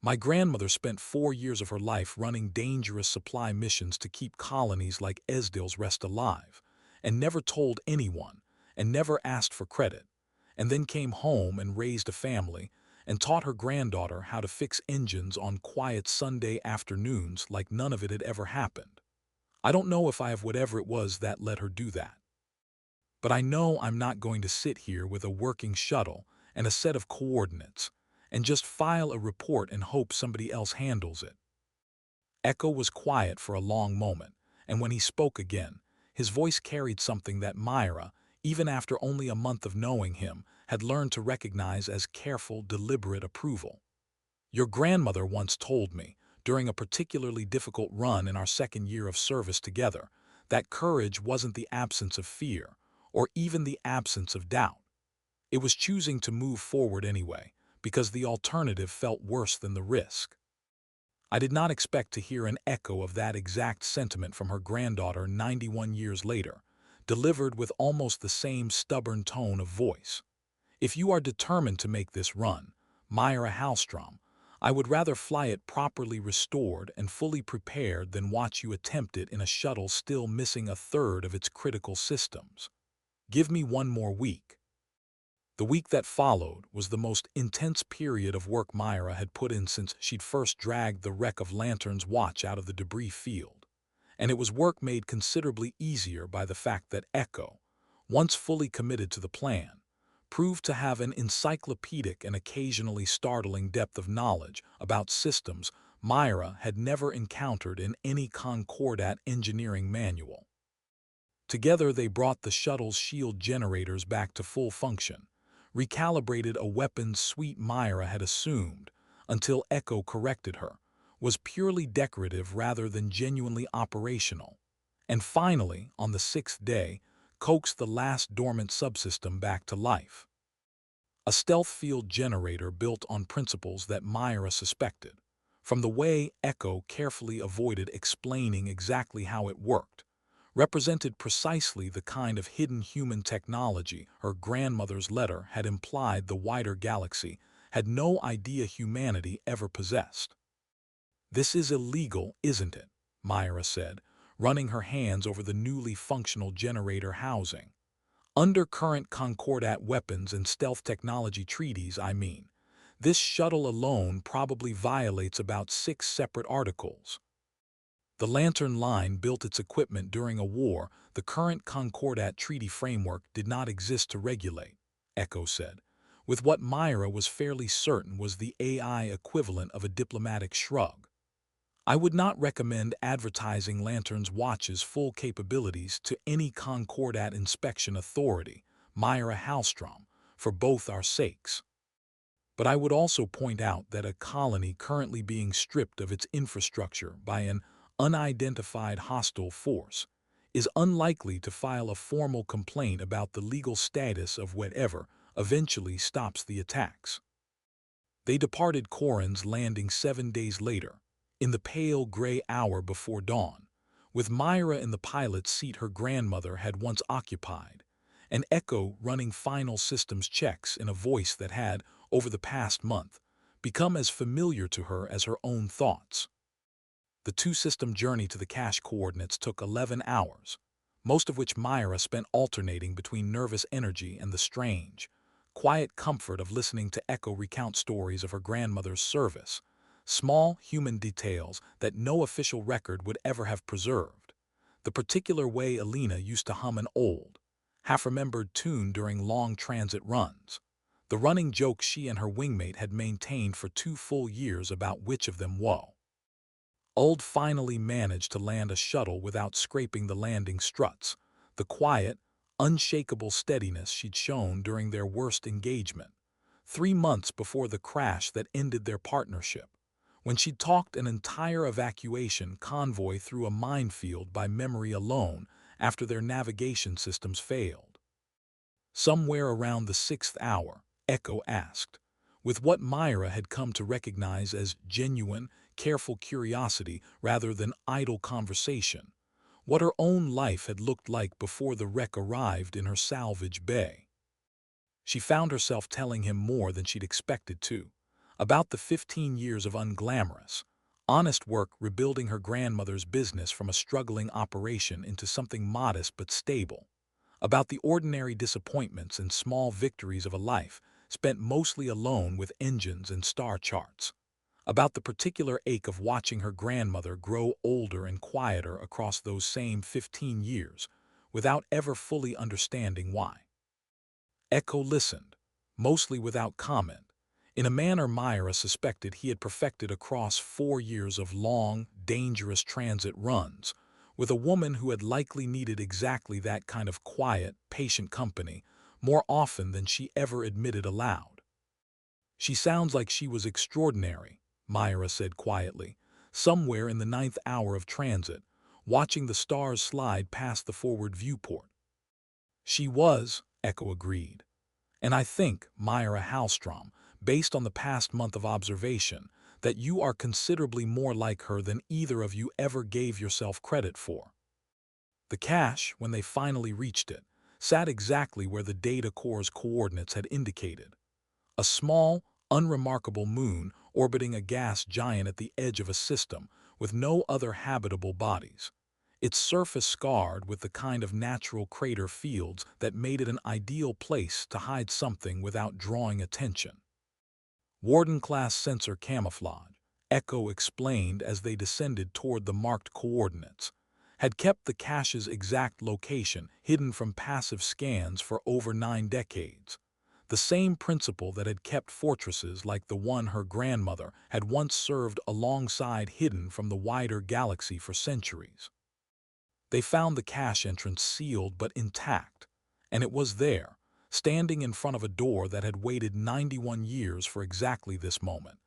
"My grandmother spent 4 years of her life running dangerous supply missions to keep colonies like Esdel's Rest alive, and never told anyone, and never asked for credit, and then came home and raised a family, and taught her granddaughter how to fix engines on quiet Sunday afternoons like none of it had ever happened. I don't know if I have whatever it was that let her do that. But I know I'm not going to sit here with a working shuttle and a set of coordinates and just file a report and hope somebody else handles it." Echo was quiet for a long moment, and when he spoke again, his voice carried something that Myra, even after only a month of knowing him, had learned to recognize as careful, deliberate approval. "Your grandmother once told me, during a particularly difficult run in our second year of service together, that courage wasn't the absence of fear, or even the absence of doubt. It was choosing to move forward anyway, because the alternative felt worse than the risk." I did not expect to hear an echo of that exact sentiment from her granddaughter 91 years later, delivered with almost the same stubborn tone of voice. "If you are determined to make this run, Mira Halstrom, I would rather fly it properly restored and fully prepared than watch you attempt it in a shuttle still missing a third of its critical systems. Give me one more week." The week that followed was the most intense period of work Mira had put in since she'd first dragged the wreck of Lantern's watch out of the debris field. And it was work made considerably easier by the fact that Echo, once fully committed to the plan, proved to have an encyclopedic and occasionally startling depth of knowledge about systems Mira had never encountered in any Concordat engineering manual. Together they brought the shuttle's shield generators back to full function, recalibrated a weapons suite Mira had assumed, until Echo corrected her, was purely decorative rather than genuinely operational, and finally, on the sixth day, coaxed the last dormant subsystem back to life. A stealth field generator built on principles that Mira suspected, from the way Echo carefully avoided explaining exactly how it worked, represented precisely the kind of hidden human technology her grandmother's letter had implied the wider galaxy had no idea humanity ever possessed. "This is illegal, isn't it?" Mira said, running her hands over the newly functional generator housing. "Under current Concordat weapons and stealth technology treaties, I mean. This shuttle alone probably violates about 6 separate articles." The Lantern Line built its equipment during a war the current Concordat treaty framework did not exist to regulate, Echo said, with what Mira was fairly certain was the AI equivalent of a diplomatic shrug. "I would not recommend advertising Lantern's watch's full capabilities to any Concordat inspection authority, Mira Halstrom, for both our sakes. But I would also point out that a colony currently being stripped of its infrastructure by an unidentified hostile force is unlikely to file a formal complaint about the legal status of whatever eventually stops the attacks." They departed Corin's landing 7 days later, in the pale gray hour before dawn, with Mira in the pilot's seat her grandmother had once occupied, and Echo running final systems checks in a voice that had, over the past month, become as familiar to her as her own thoughts. The two-system journey to the cache coordinates took 11 hours, most of which Mira spent alternating between nervous energy and the strange, quiet comfort of listening to Echo recount stories of her grandmother's service, small human details that no official record would ever have preserved, the particular way Alina used to hum an old, half-remembered tune during long transit runs, the running joke she and her wingmate had maintained for 2 full years about which of them won. Old finally managed to land a shuttle without scraping the landing struts, the quiet, unshakable steadiness she'd shown during their worst engagement, 3 months before the crash that ended their partnership, when she'd talked an entire evacuation convoy through a minefield by memory alone after their navigation systems failed. Somewhere around the 6th hour, Echo asked, with what Mira had come to recognize as genuine, careful curiosity rather than idle conversation, what her own life had looked like before the wreck arrived in her salvage bay. She found herself telling him more than she'd expected to, about the 15 years of unglamorous, honest work rebuilding her grandmother's business from a struggling operation into something modest but stable, about the ordinary disappointments and small victories of a life spent mostly alone with engines and star charts, about the particular ache of watching her grandmother grow older and quieter across those same 15 years without ever fully understanding why. Echo listened, mostly without comment, in a manner Mira suspected he had perfected across 4 years of long, dangerous transit runs, with a woman who had likely needed exactly that kind of quiet, patient company more often than she ever admitted aloud. "She sounds like she was extraordinary," Mira said quietly, somewhere in the 9th hour of transit, watching the stars slide past the forward viewport. "She was," Echo agreed. "And I think, Mira Halstrom, based on the past month of observation, that you are considerably more like her than either of you ever gave yourself credit for." The cache, when they finally reached it, sat exactly where the data core's coordinates had indicated. A small, unremarkable moon orbiting a gas giant at the edge of a system with no other habitable bodies. Its surface scarred with the kind of natural crater fields that made it an ideal place to hide something without drawing attention. Warden-class sensor camouflage, Echo explained as they descended toward the marked coordinates, had kept the cache's exact location hidden from passive scans for over 9 decades. The same principle that had kept fortresses like the one her grandmother had once served alongside hidden from the wider galaxy for centuries. They found the cache entrance sealed but intact, and it was there, standing in front of a door that had waited 91 years for exactly this moment,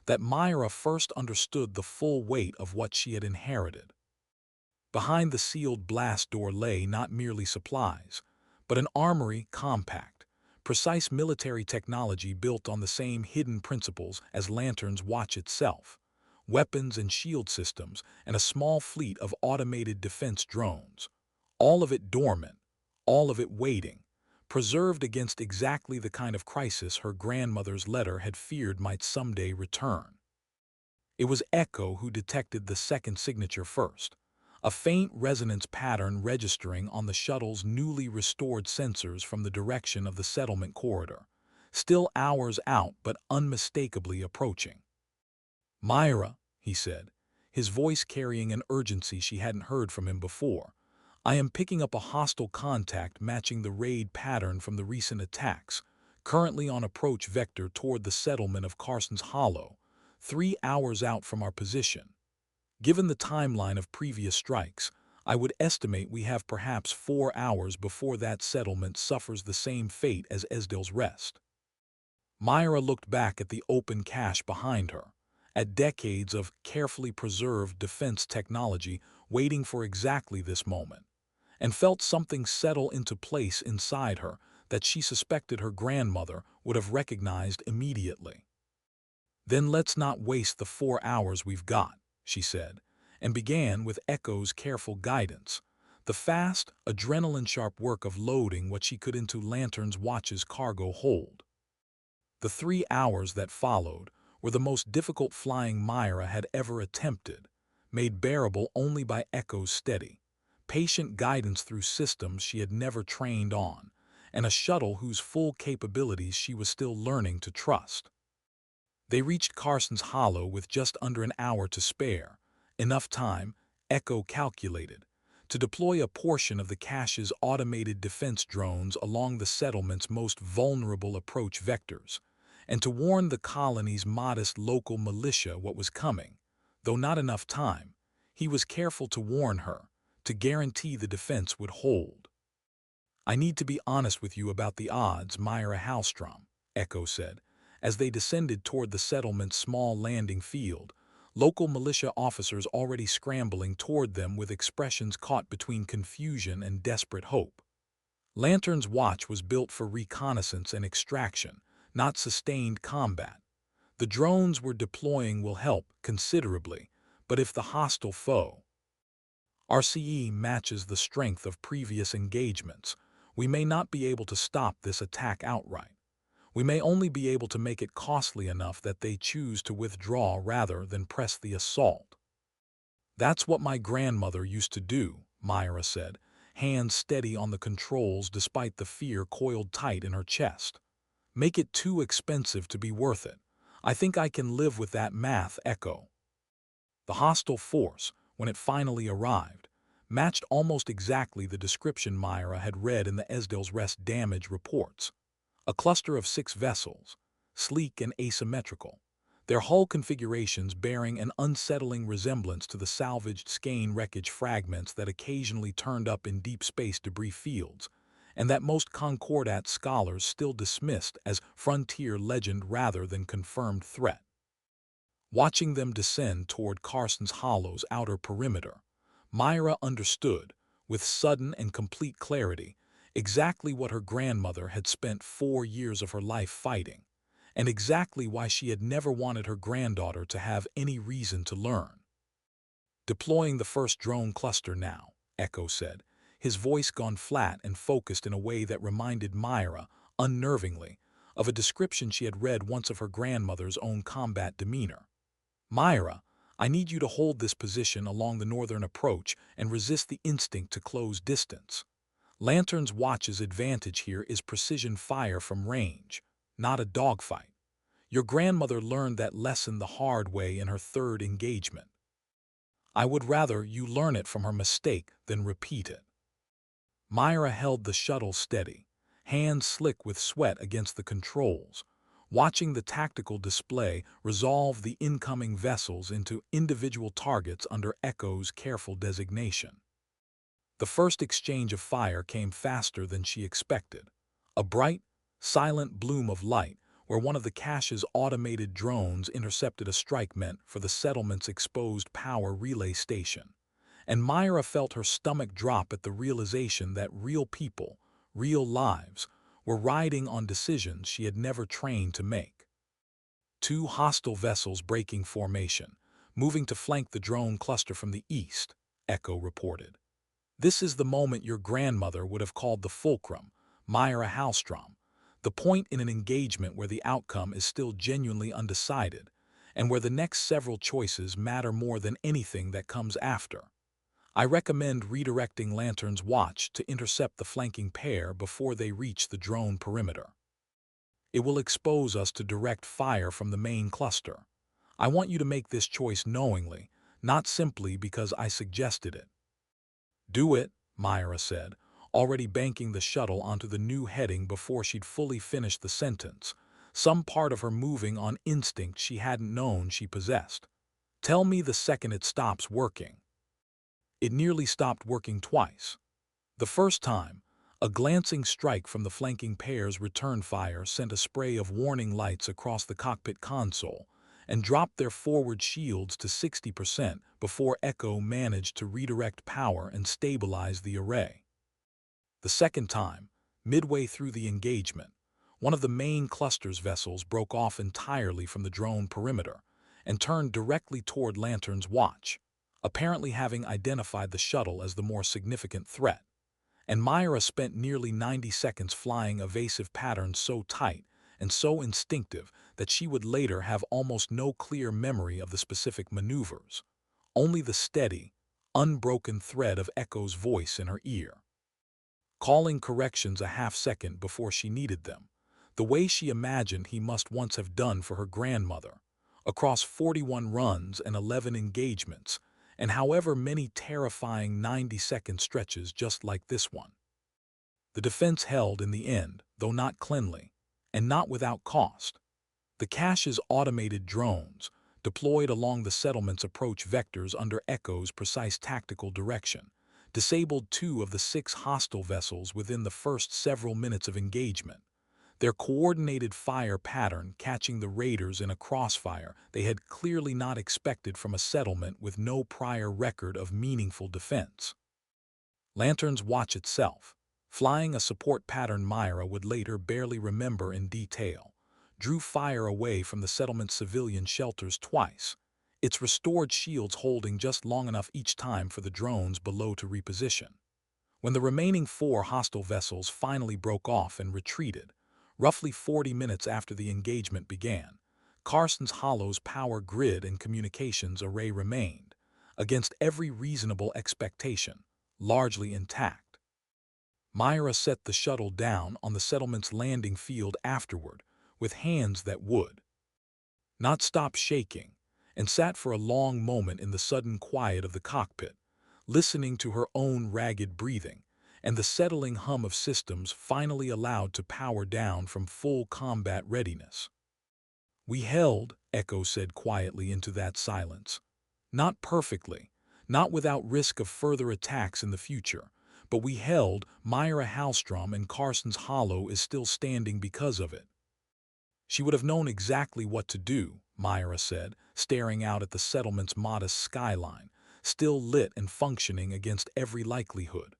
that Mira first understood the full weight of what she had inherited. Behind the sealed blast door lay not merely supplies, but an armory compact, precise military technology built on the same hidden principles as Lantern's watch itself, weapons and shield systems, and a small fleet of automated defense drones. All of it dormant, all of it waiting, preserved against exactly the kind of crisis her grandmother's letter had feared might someday return. It was Echo who detected the second signature first, a faint resonance pattern registering on the shuttle's newly restored sensors from the direction of the settlement corridor, still hours out but unmistakably approaching. "Mira," he said, his voice carrying an urgency she hadn't heard from him before, "I am picking up a hostile contact matching the raid pattern from the recent attacks, currently on approach vector toward the settlement of Carson's Hollow, 3 hours out from our position. Given the timeline of previous strikes, I would estimate we have perhaps 4 hours before that settlement suffers the same fate as Esdel's Rest." Mira looked back at the open cache behind her, at decades of carefully preserved defense technology waiting for exactly this moment, and felt something settle into place inside her that she suspected her grandmother would have recognized immediately. "Then let's not waste the 4 hours we've got," she said, and began with Echo's careful guidance, the fast, adrenaline-sharp work of loading what she could into Lantern's watch's cargo hold. The 3 hours that followed were the most difficult flying Mira had ever attempted, made bearable only by Echo's steady, patient guidance through systems she had never trained on, and a shuttle whose full capabilities she was still learning to trust. They reached Carson's Hollow with just under an hour to spare, enough time, Echo calculated, to deploy a portion of the cache's automated defense drones along the settlement's most vulnerable approach vectors, and to warn the colony's modest local militia what was coming. Though not enough time, he was careful to warn her, to guarantee the defense would hold. "I need to be honest with you about the odds, Mira Halstrom," Echo said, as they descended toward the settlement's small landing field, local militia officers already scrambling toward them with expressions caught between confusion and desperate hope. Lantern's watch was built for reconnaissance and extraction, not sustained combat. The drones we're deploying will help considerably, but if the hostile foe RCE matches the strength of previous engagements, we may not be able to stop this attack outright. We may only be able to make it costly enough that they choose to withdraw rather than press the assault." "That's what my grandmother used to do," Mira said, hands steady on the controls despite the fear coiled tight in her chest. "Make it too expensive to be worth it. I think I can live with that math, Echo." The hostile force, when it finally arrived, matched almost exactly the description Mira had read in the Esdel's Rest damage reports. A cluster of 6 vessels, sleek and asymmetrical, their hull configurations bearing an unsettling resemblance to the salvaged skein wreckage fragments that occasionally turned up in deep space debris fields, and that most Concordat scholars still dismissed as frontier legend rather than confirmed threat. Watching them descend toward Carson's Hollow's outer perimeter, Mira understood, with sudden and complete clarity, exactly what her grandmother had spent 4 years of her life fighting, and exactly why she had never wanted her granddaughter to have any reason to learn. "Deploying the first drone cluster now," Echo said, his voice gone flat and focused in a way that reminded Mira, unnervingly, of a description she had read once of her grandmother's own combat demeanor. "Myra, I need you to hold this position along the northern approach and resist the instinct to close distance. Lantern's Watch's advantage here is precision fire from range, not a dogfight. Your grandmother learned that lesson the hard way in her third engagement. I would rather you learn it from her mistake than repeat it." Myra held the shuttle steady, hands slick with sweat against the controls, watching the tactical display resolve the incoming vessels into individual targets under Echo's careful designation. The first exchange of fire came faster than she expected. A bright, silent bloom of light where one of the cache's automated drones intercepted a strike meant for the settlement's exposed power relay station. And Myra felt her stomach drop at the realization that real people, real lives, were riding on decisions she had never trained to make. Two hostile vessels breaking formation, moving to flank the drone cluster from the east, Echo reported. "This is the moment your grandmother would have called the fulcrum, Mira Halstrom, the point in an engagement where the outcome is still genuinely undecided, and where the next several choices matter more than anything that comes after. I recommend redirecting Lantern's Watch to intercept the flanking pair before they reach the drone perimeter. It will expose us to direct fire from the main cluster. I want you to make this choice knowingly, not simply because I suggested it." "Do it," Myra said, already banking the shuttle onto the new heading before she'd fully finished the sentence, some part of her moving on instinct she hadn't known she possessed. "Tell me the second it stops working." It nearly stopped working twice. The first time, a glancing strike from the flanking pair's return fire sent a spray of warning lights across the cockpit console and dropped their forward shields to 60% before Echo managed to redirect power and stabilize the array. The second time, midway through the engagement, one of the main cluster's vessels broke off entirely from the drone perimeter and turned directly toward Lantern's Watch, apparently having identified the shuttle as the more significant threat. And Myra spent nearly 90 seconds flying evasive patterns so tight and so instinctive that she would later have almost no clear memory of the specific maneuvers, only the steady, unbroken thread of Echo's voice in her ear, calling corrections a half-second before she needed them, the way she imagined he must once have done for her grandmother, across 41 runs and 11 engagements, and however many terrifying 90-second stretches just like this one. The defense held in the end, though not cleanly, and not without cost. The cache's automated drones, deployed along the settlement's approach vectors under Echo's precise tactical direction, disabled 2 of the 6 hostile vessels within the first several minutes of engagement, their coordinated fire pattern catching the raiders in a crossfire they had clearly not expected from a settlement with no prior record of meaningful defense. Lantern's Watch itself, flying a support pattern Myra would later barely remember in detail, drew fire away from the settlement's civilian shelters twice, its restored shields holding just long enough each time for the drones below to reposition. When the remaining 4 hostile vessels finally broke off and retreated, roughly 40 minutes after the engagement began, Carson's Hollow's power grid and communications array remained, against every reasonable expectation, largely intact. Myra set the shuttle down on the settlement's landing field afterward with hands that would not stop shaking, and sat for a long moment in the sudden quiet of the cockpit, listening to her own ragged breathing and the settling hum of systems finally allowed to power down from full combat readiness. "We held," Echo said quietly into that silence. "Not perfectly, not without risk of further attacks in the future, but we held. Mira Halstrom and Carson's Hollow is still standing because of it." "She would have known exactly what to do," Myra said, staring out at the settlement's modest skyline, still lit and functioning against every likelihood.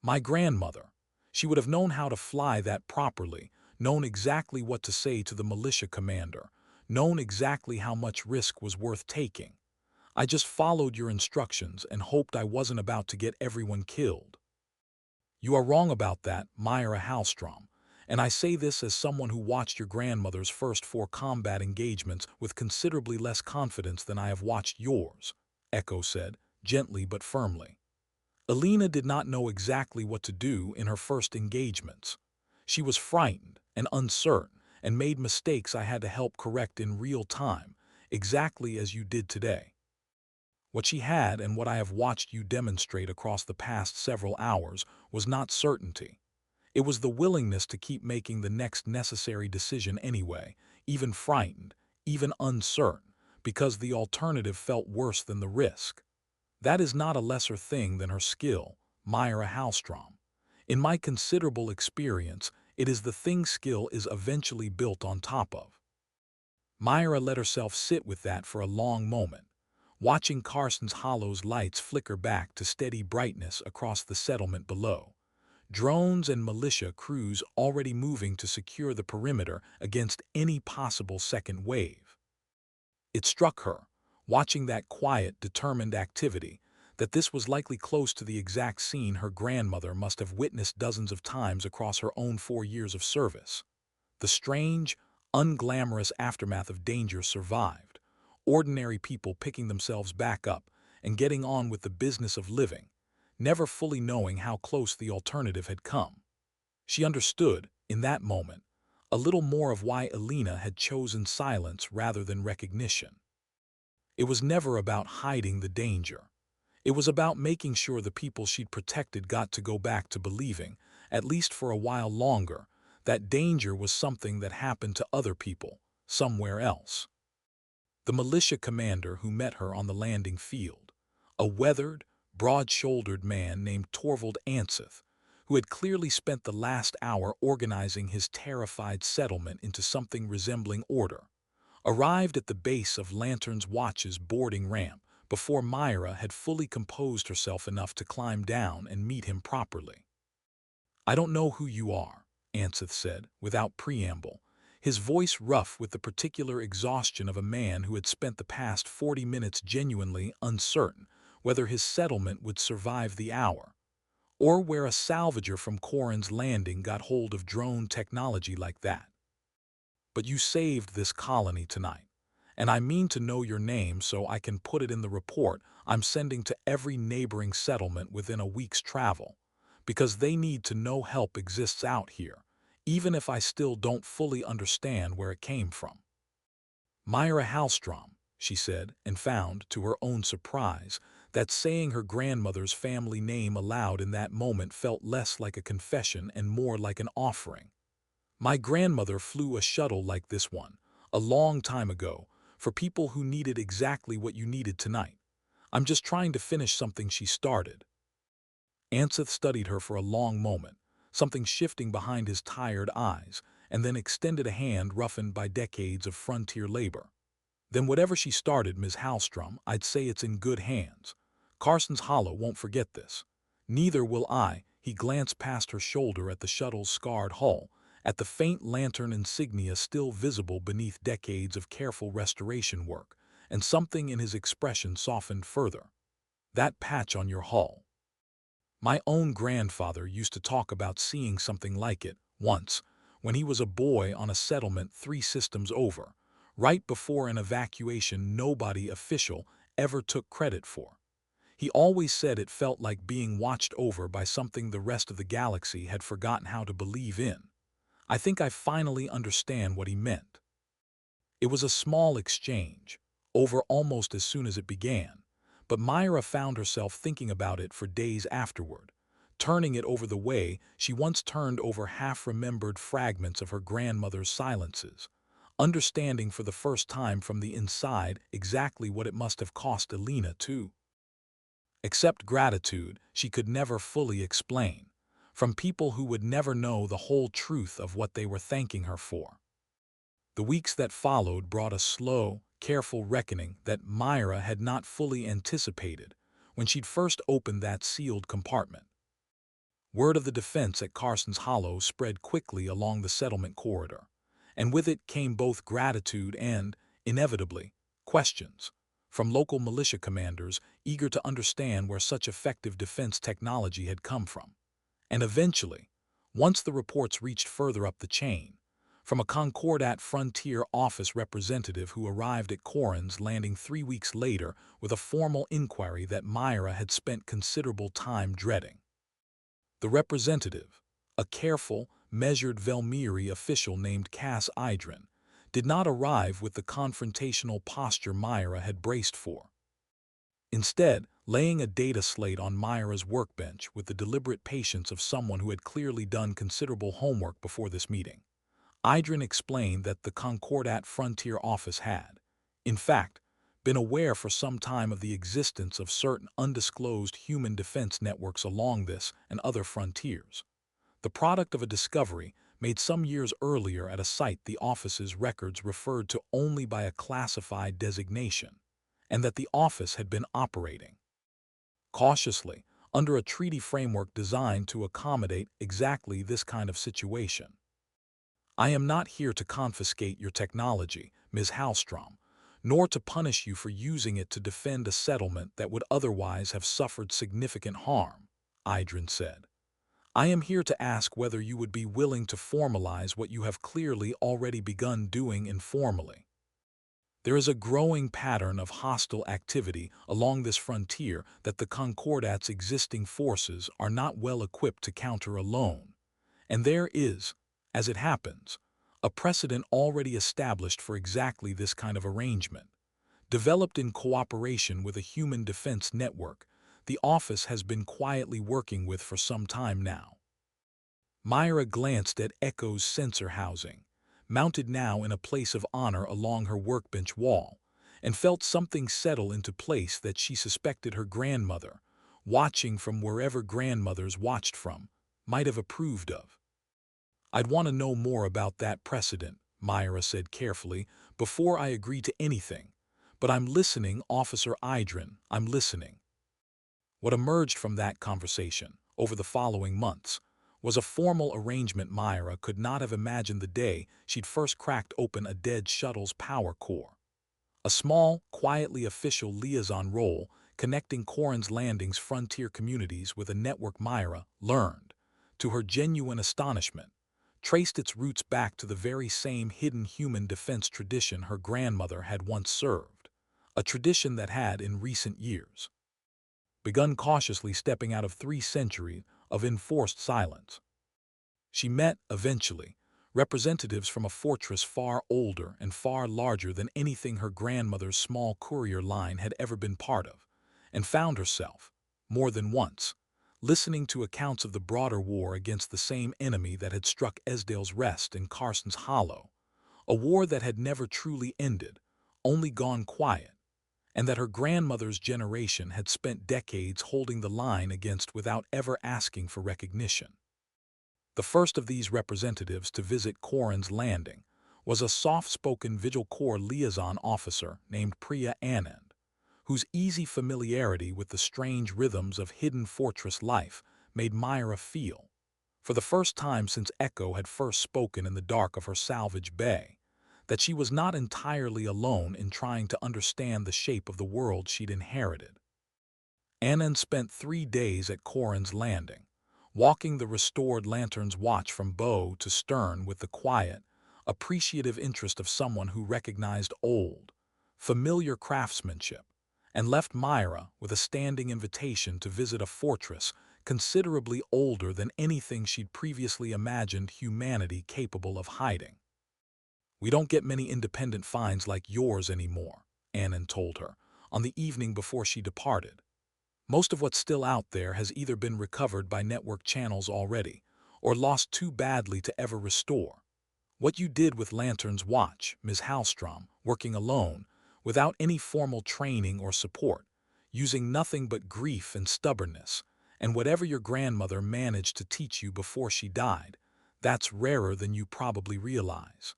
"My grandmother. She would have known how to fly that properly, known exactly what to say to the militia commander, known exactly how much risk was worth taking. I just followed your instructions and hoped I wasn't about to get everyone killed." "You are wrong about that, Mira Halstrom, And I say this as someone who watched your grandmother's first 4 combat engagements with considerably less confidence than I have watched yours, Echo said, gently but firmly. Alina did not know exactly what to do in her first engagements. She was frightened and uncertain and made mistakes I had to help correct in real time, exactly as you did today. What she had and what I have watched you demonstrate across the past several hours was not certainty. It was the willingness to keep making the next necessary decision anyway, even frightened, even uncertain, because the alternative felt worse than the risk. That is not a lesser thing than her skill, Mira Halstrom. In my considerable experience, it is the thing skill is eventually built on top of. Myra let herself sit with that for a long moment, watching Carson's Hollow's lights flicker back to steady brightness across the settlement below. Drones and militia crews already moving to secure the perimeter against any possible second wave. It struck her, watching that quiet, determined activity, that this was likely close to the exact scene her grandmother must have witnessed dozens of times across her own 4 years of service. The strange, unglamorous aftermath of danger survived, ordinary people picking themselves back up and getting on with the business of living, never fully knowing how close the alternative had come. She understood, in that moment, a little more of why Alina had chosen silence rather than recognition. It was never about hiding the danger. It was about making sure the people she'd protected got to go back to believing, at least for a while longer, that danger was something that happened to other people, somewhere else. The militia commander who met her on the landing field, a weathered, broad-shouldered man named Torvald Anseth, who had clearly spent the last hour organizing his terrified settlement into something resembling order, arrived at the base of Lantern's Watch's boarding ramp before Myra had fully composed herself enough to climb down and meet him properly. "I don't know who you are," Anseth said, without preamble, his voice rough with the particular exhaustion of a man who had spent the past 40 minutes genuinely uncertain whether his settlement would survive the hour, or where a salvager from Corin's landing got hold of drone technology like that. "But you saved this colony tonight, and I mean to know your name so I can put it in the report I'm sending to every neighboring settlement within a week's travel, because they need to know help exists out here, even if I still don't fully understand where it came from." "Mira Halstrom," she said, and found, to her own surprise, that saying her grandmother's family name aloud in that moment felt less like a confession and more like an offering. "My grandmother flew a shuttle like this one, a long time ago, for people who needed exactly what you needed tonight. I'm just trying to finish something she started." Anseth studied her for a long moment, something shifting behind his tired eyes, and then extended a hand roughened by decades of frontier labor. "Then whatever she started, Ms. Halstrom, I'd say it's in good hands. Carson's Hollow won't forget this. Neither will I." He glanced past her shoulder at the shuttle's scarred hull, at the faint lantern insignia still visible beneath decades of careful restoration work, and something in his expression softened further. "That patch on your hull. My own grandfather used to talk about seeing something like it, once, when he was a boy on a settlement 3 systems over, right before an evacuation nobody official ever took credit for. He always said it felt like being watched over by something the rest of the galaxy had forgotten how to believe in. I think I finally understand what he meant." It was a small exchange, over almost as soon as it began, but Myra found herself thinking about it for days afterward, turning it over the way she once turned over half-remembered fragments of her grandmother's silences, understanding for the first time from the inside exactly what it must have cost Alina to accept gratitude she could never fully explain, from people who would never know the whole truth of what they were thanking her for. The weeks that followed brought a slow, careful reckoning that Myra had not fully anticipated when she'd first opened that sealed compartment. Word of the defense at Carson's Hollow spread quickly along the settlement corridor, and with it came both gratitude and, inevitably, questions from local militia commanders eager to understand where such effective defense technology had come from. And eventually, Once the reports reached further up the chain, from a Concordat Frontier office representative who arrived at Corin's landing 3 weeks later with a formal inquiry that Mira had spent considerable time dreading. The representative, a careful, measured Velmiri official named Cass Idrin, did not arrive with the confrontational posture Mira had braced for. Instead, laying a data slate on Mira's workbench with the deliberate patience of someone who had clearly done considerable homework before this meeting, Idrin explained that the Concordat Frontier office had, in fact, been aware for some time of the existence of certain undisclosed human defense networks along this and other frontiers, the product of a discovery made some years earlier at a site the office's records referred to only by a classified designation, and that the office had been operating cautiously under a treaty framework designed to accommodate exactly this kind of situation. I am not here to confiscate your technology, Ms. Halstrom, nor to punish you for using it to defend a settlement that would otherwise have suffered significant harm, Idrin said. I am here to ask whether you would be willing to formalize what you have clearly already begun doing informally. There is a growing pattern of hostile activity along this frontier that the Concordat's existing forces are not well equipped to counter alone, and there is, as it happens, a precedent already established for exactly this kind of arrangement. Developed in cooperation with a human defense network, the office has been quietly working with for some time now. Mira glanced at Echo's sensor housing, mounted now in a place of honor along her workbench wall, and felt something settle into place that she suspected her grandmother, watching from wherever grandmothers watched from, might have approved of. I'd want to know more about that precedent, Mira said carefully, before I agree to anything. But I'm listening, Officer Idrin, I'm listening. What emerged from that conversation, over the following months, was a formal arrangement Mira could not have imagined the day she'd first cracked open a dead shuttle's power core. A small, quietly official liaison role connecting Corin's Landing's frontier communities with a network Mira learned, to her genuine astonishment, traced its roots back to the very same hidden human defense tradition her grandmother had once served, a tradition that had, in recent years, begun cautiously stepping out of 3 centuries of enforced silence. She met, eventually, representatives from a fortress far older and far larger than anything her grandmother's small courier line had ever been part of, and found herself, more than once, listening to accounts of the broader war against the same enemy that had struck Esdale's Rest and Carson's Hollow, a war that had never truly ended, only gone quiet, and that her grandmother's generation had spent decades holding the line against without ever asking for recognition. The first of these representatives to visit Corin's Landing was a soft-spoken Vigil Corps liaison officer named Priya Anand, whose easy familiarity with the strange rhythms of hidden fortress life made Mira feel, for the first time since Echo had first spoken in the dark of her salvage bay, that she was not entirely alone in trying to understand the shape of the world she'd inherited. Anand spent 3 days at Corin's Landing, walking the restored Lantern's watch from bow to stern with the quiet, appreciative interest of someone who recognized old, familiar craftsmanship, and left Mira with a standing invitation to visit a fortress considerably older than anything she'd previously imagined humanity capable of hiding. We don't get many independent finds like yours anymore, Anand told her, on the evening before she departed. Most of what's still out there has either been recovered by network channels already, or lost too badly to ever restore. What you did with Lantern's watch, Ms. Halstrom, working alone, without any formal training or support, using nothing but grief and stubbornness, and whatever your grandmother managed to teach you before she died, that's rarer than you probably realize.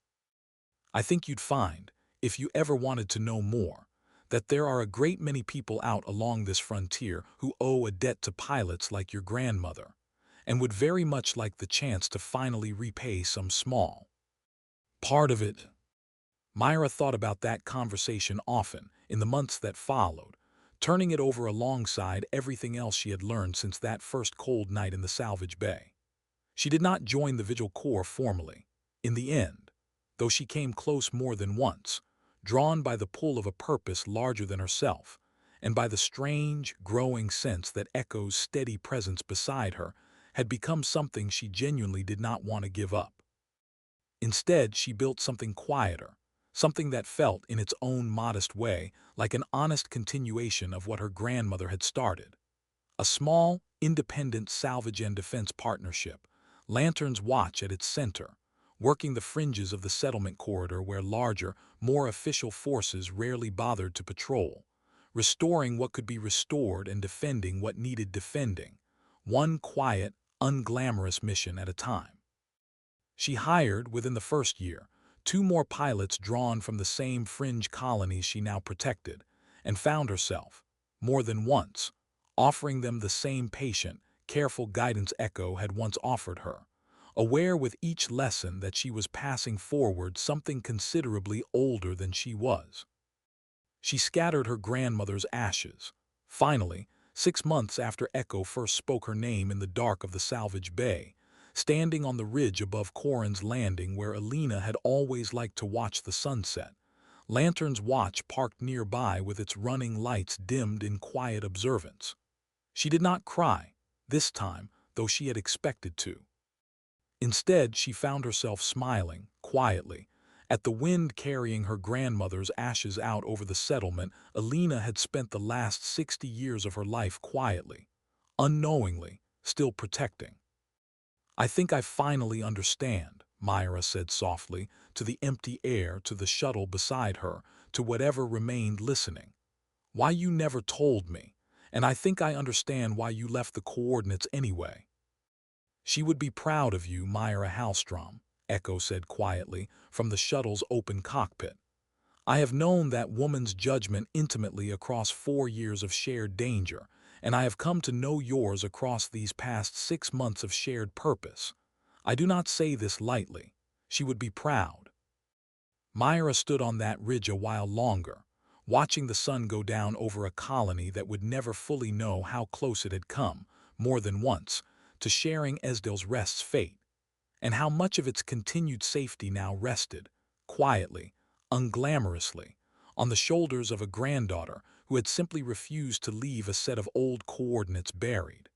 I think you'd find, if you ever wanted to know more, that there are a great many people out along this frontier who owe a debt to pilots like your grandmother, and would very much like the chance to finally repay some small part of it. Mira thought about that conversation often in the months that followed, turning it over alongside everything else she had learned since that first cold night in the salvage bay. She did not join the Vigil Corps formally. In the end, though she came close more than once, drawn by the pull of a purpose larger than herself, and by the strange, growing sense that Echo's steady presence beside her had become something she genuinely did not want to give up. Instead, she built something quieter, something that felt, in its own modest way, like an honest continuation of what her grandmother had started. A small, independent salvage and defense partnership, Lantern's Watch at its center, working the fringes of the settlement corridor where larger, more official forces rarely bothered to patrol, restoring what could be restored and defending what needed defending, one quiet, unglamorous mission at a time. She hired, within the first year, 2 more pilots drawn from the same fringe colonies she now protected, and found herself, more than once, offering them the same patient, careful guidance Echo had once offered her, aware with each lesson that she was passing forward something considerably older than she was. She scattered her grandmother's ashes. Finally, 6 months after Echo first spoke her name in the dark of the salvage bay, standing on the ridge above Corin's landing where Alina had always liked to watch the sunset, Lantern's Watch parked nearby with its running lights dimmed in quiet observance. She did not cry, this time, though she had expected to. Instead, she found herself smiling, quietly, at the wind carrying her grandmother's ashes out over the settlement Alina had spent the last 60 years of her life quietly, unknowingly, still protecting. "I think I finally understand," Mira said softly, to the empty air, to the shuttle beside her, to whatever remained listening. "Why you never told me, and I think I understand why you left the coordinates anyway." "She would be proud of you, Mira Halstrom," Echo said quietly, from the shuttle's open cockpit. "I have known that woman's judgment intimately across 4 years of shared danger, and I have come to know yours across these past 6 months of shared purpose. I do not say this lightly. She would be proud." Mira stood on that ridge a while longer, watching the sun go down over a colony that would never fully know how close it had come, more than once, to sharing Esdel's Rest's fate, and how much of its continued safety now rested, quietly, unglamorously, on the shoulders of a granddaughter who had simply refused to leave a set of old coordinates buried.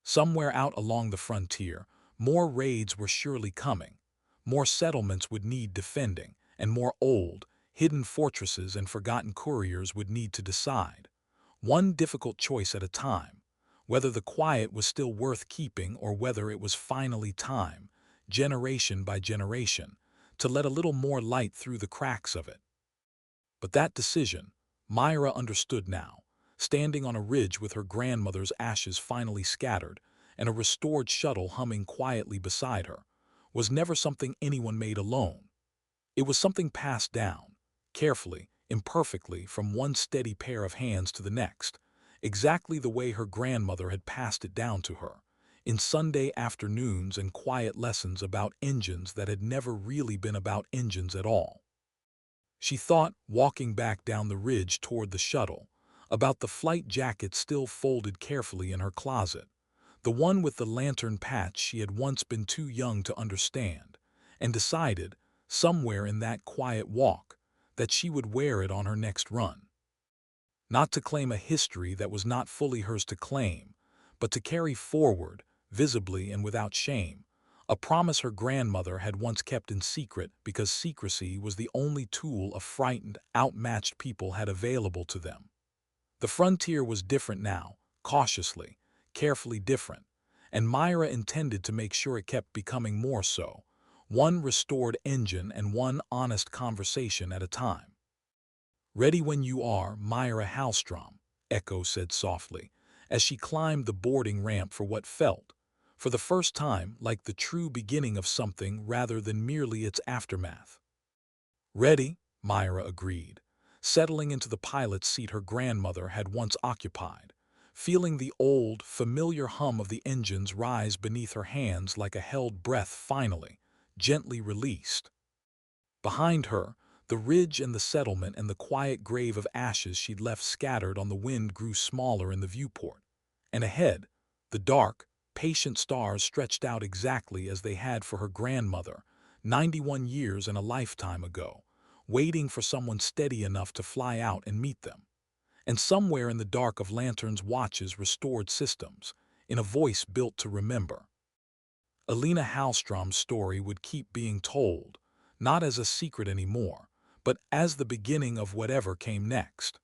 Somewhere out along the frontier, more raids were surely coming, more settlements would need defending, and more old, hidden fortresses and forgotten couriers would need to decide, one difficult choice at a time, whether the quiet was still worth keeping or whether it was finally time, generation by generation, to let a little more light through the cracks of it. But that decision, Mira understood now, standing on a ridge with her grandmother's ashes finally scattered and a restored shuttle humming quietly beside her, was never something anyone made alone. It was something passed down, carefully, imperfectly, from one steady pair of hands to the next, exactly the way her grandmother had passed it down to her, in Sunday afternoons and quiet lessons about engines that had never really been about engines at all. She thought, walking back down the ridge toward the shuttle, about the flight jacket still folded carefully in her closet, the one with the lantern patch she had once been too young to understand, and decided, somewhere in that quiet walk, that she would wear it on her next run. Not to claim a history that was not fully hers to claim, but to carry forward, visibly and without shame, a promise her grandmother had once kept in secret because secrecy was the only tool a frightened, outmatched people had available to them. The frontier was different now, cautiously, carefully different, and Mira intended to make sure it kept becoming more so, one restored engine and one honest conversation at a time. "Ready when you are, Mira Halstrom," Echo said softly, as she climbed the boarding ramp for what felt, for the first time, like the true beginning of something rather than merely its aftermath. "Ready," Mira agreed, settling into the pilot's seat her grandmother had once occupied, feeling the old, familiar hum of the engines rise beneath her hands like a held breath finally, gently released. Behind her, the ridge and the settlement and the quiet grave of ashes she'd left scattered on the wind grew smaller in the viewport, and ahead, the dark, patient stars stretched out exactly as they had for her grandmother, 91 years and a lifetime ago, waiting for someone steady enough to fly out and meet them. And somewhere in the dark of Lantern's watches restored systems, in a voice built to remember. Alina Halstrom's story would keep being told, not as a secret anymore, but as the beginning of whatever came next.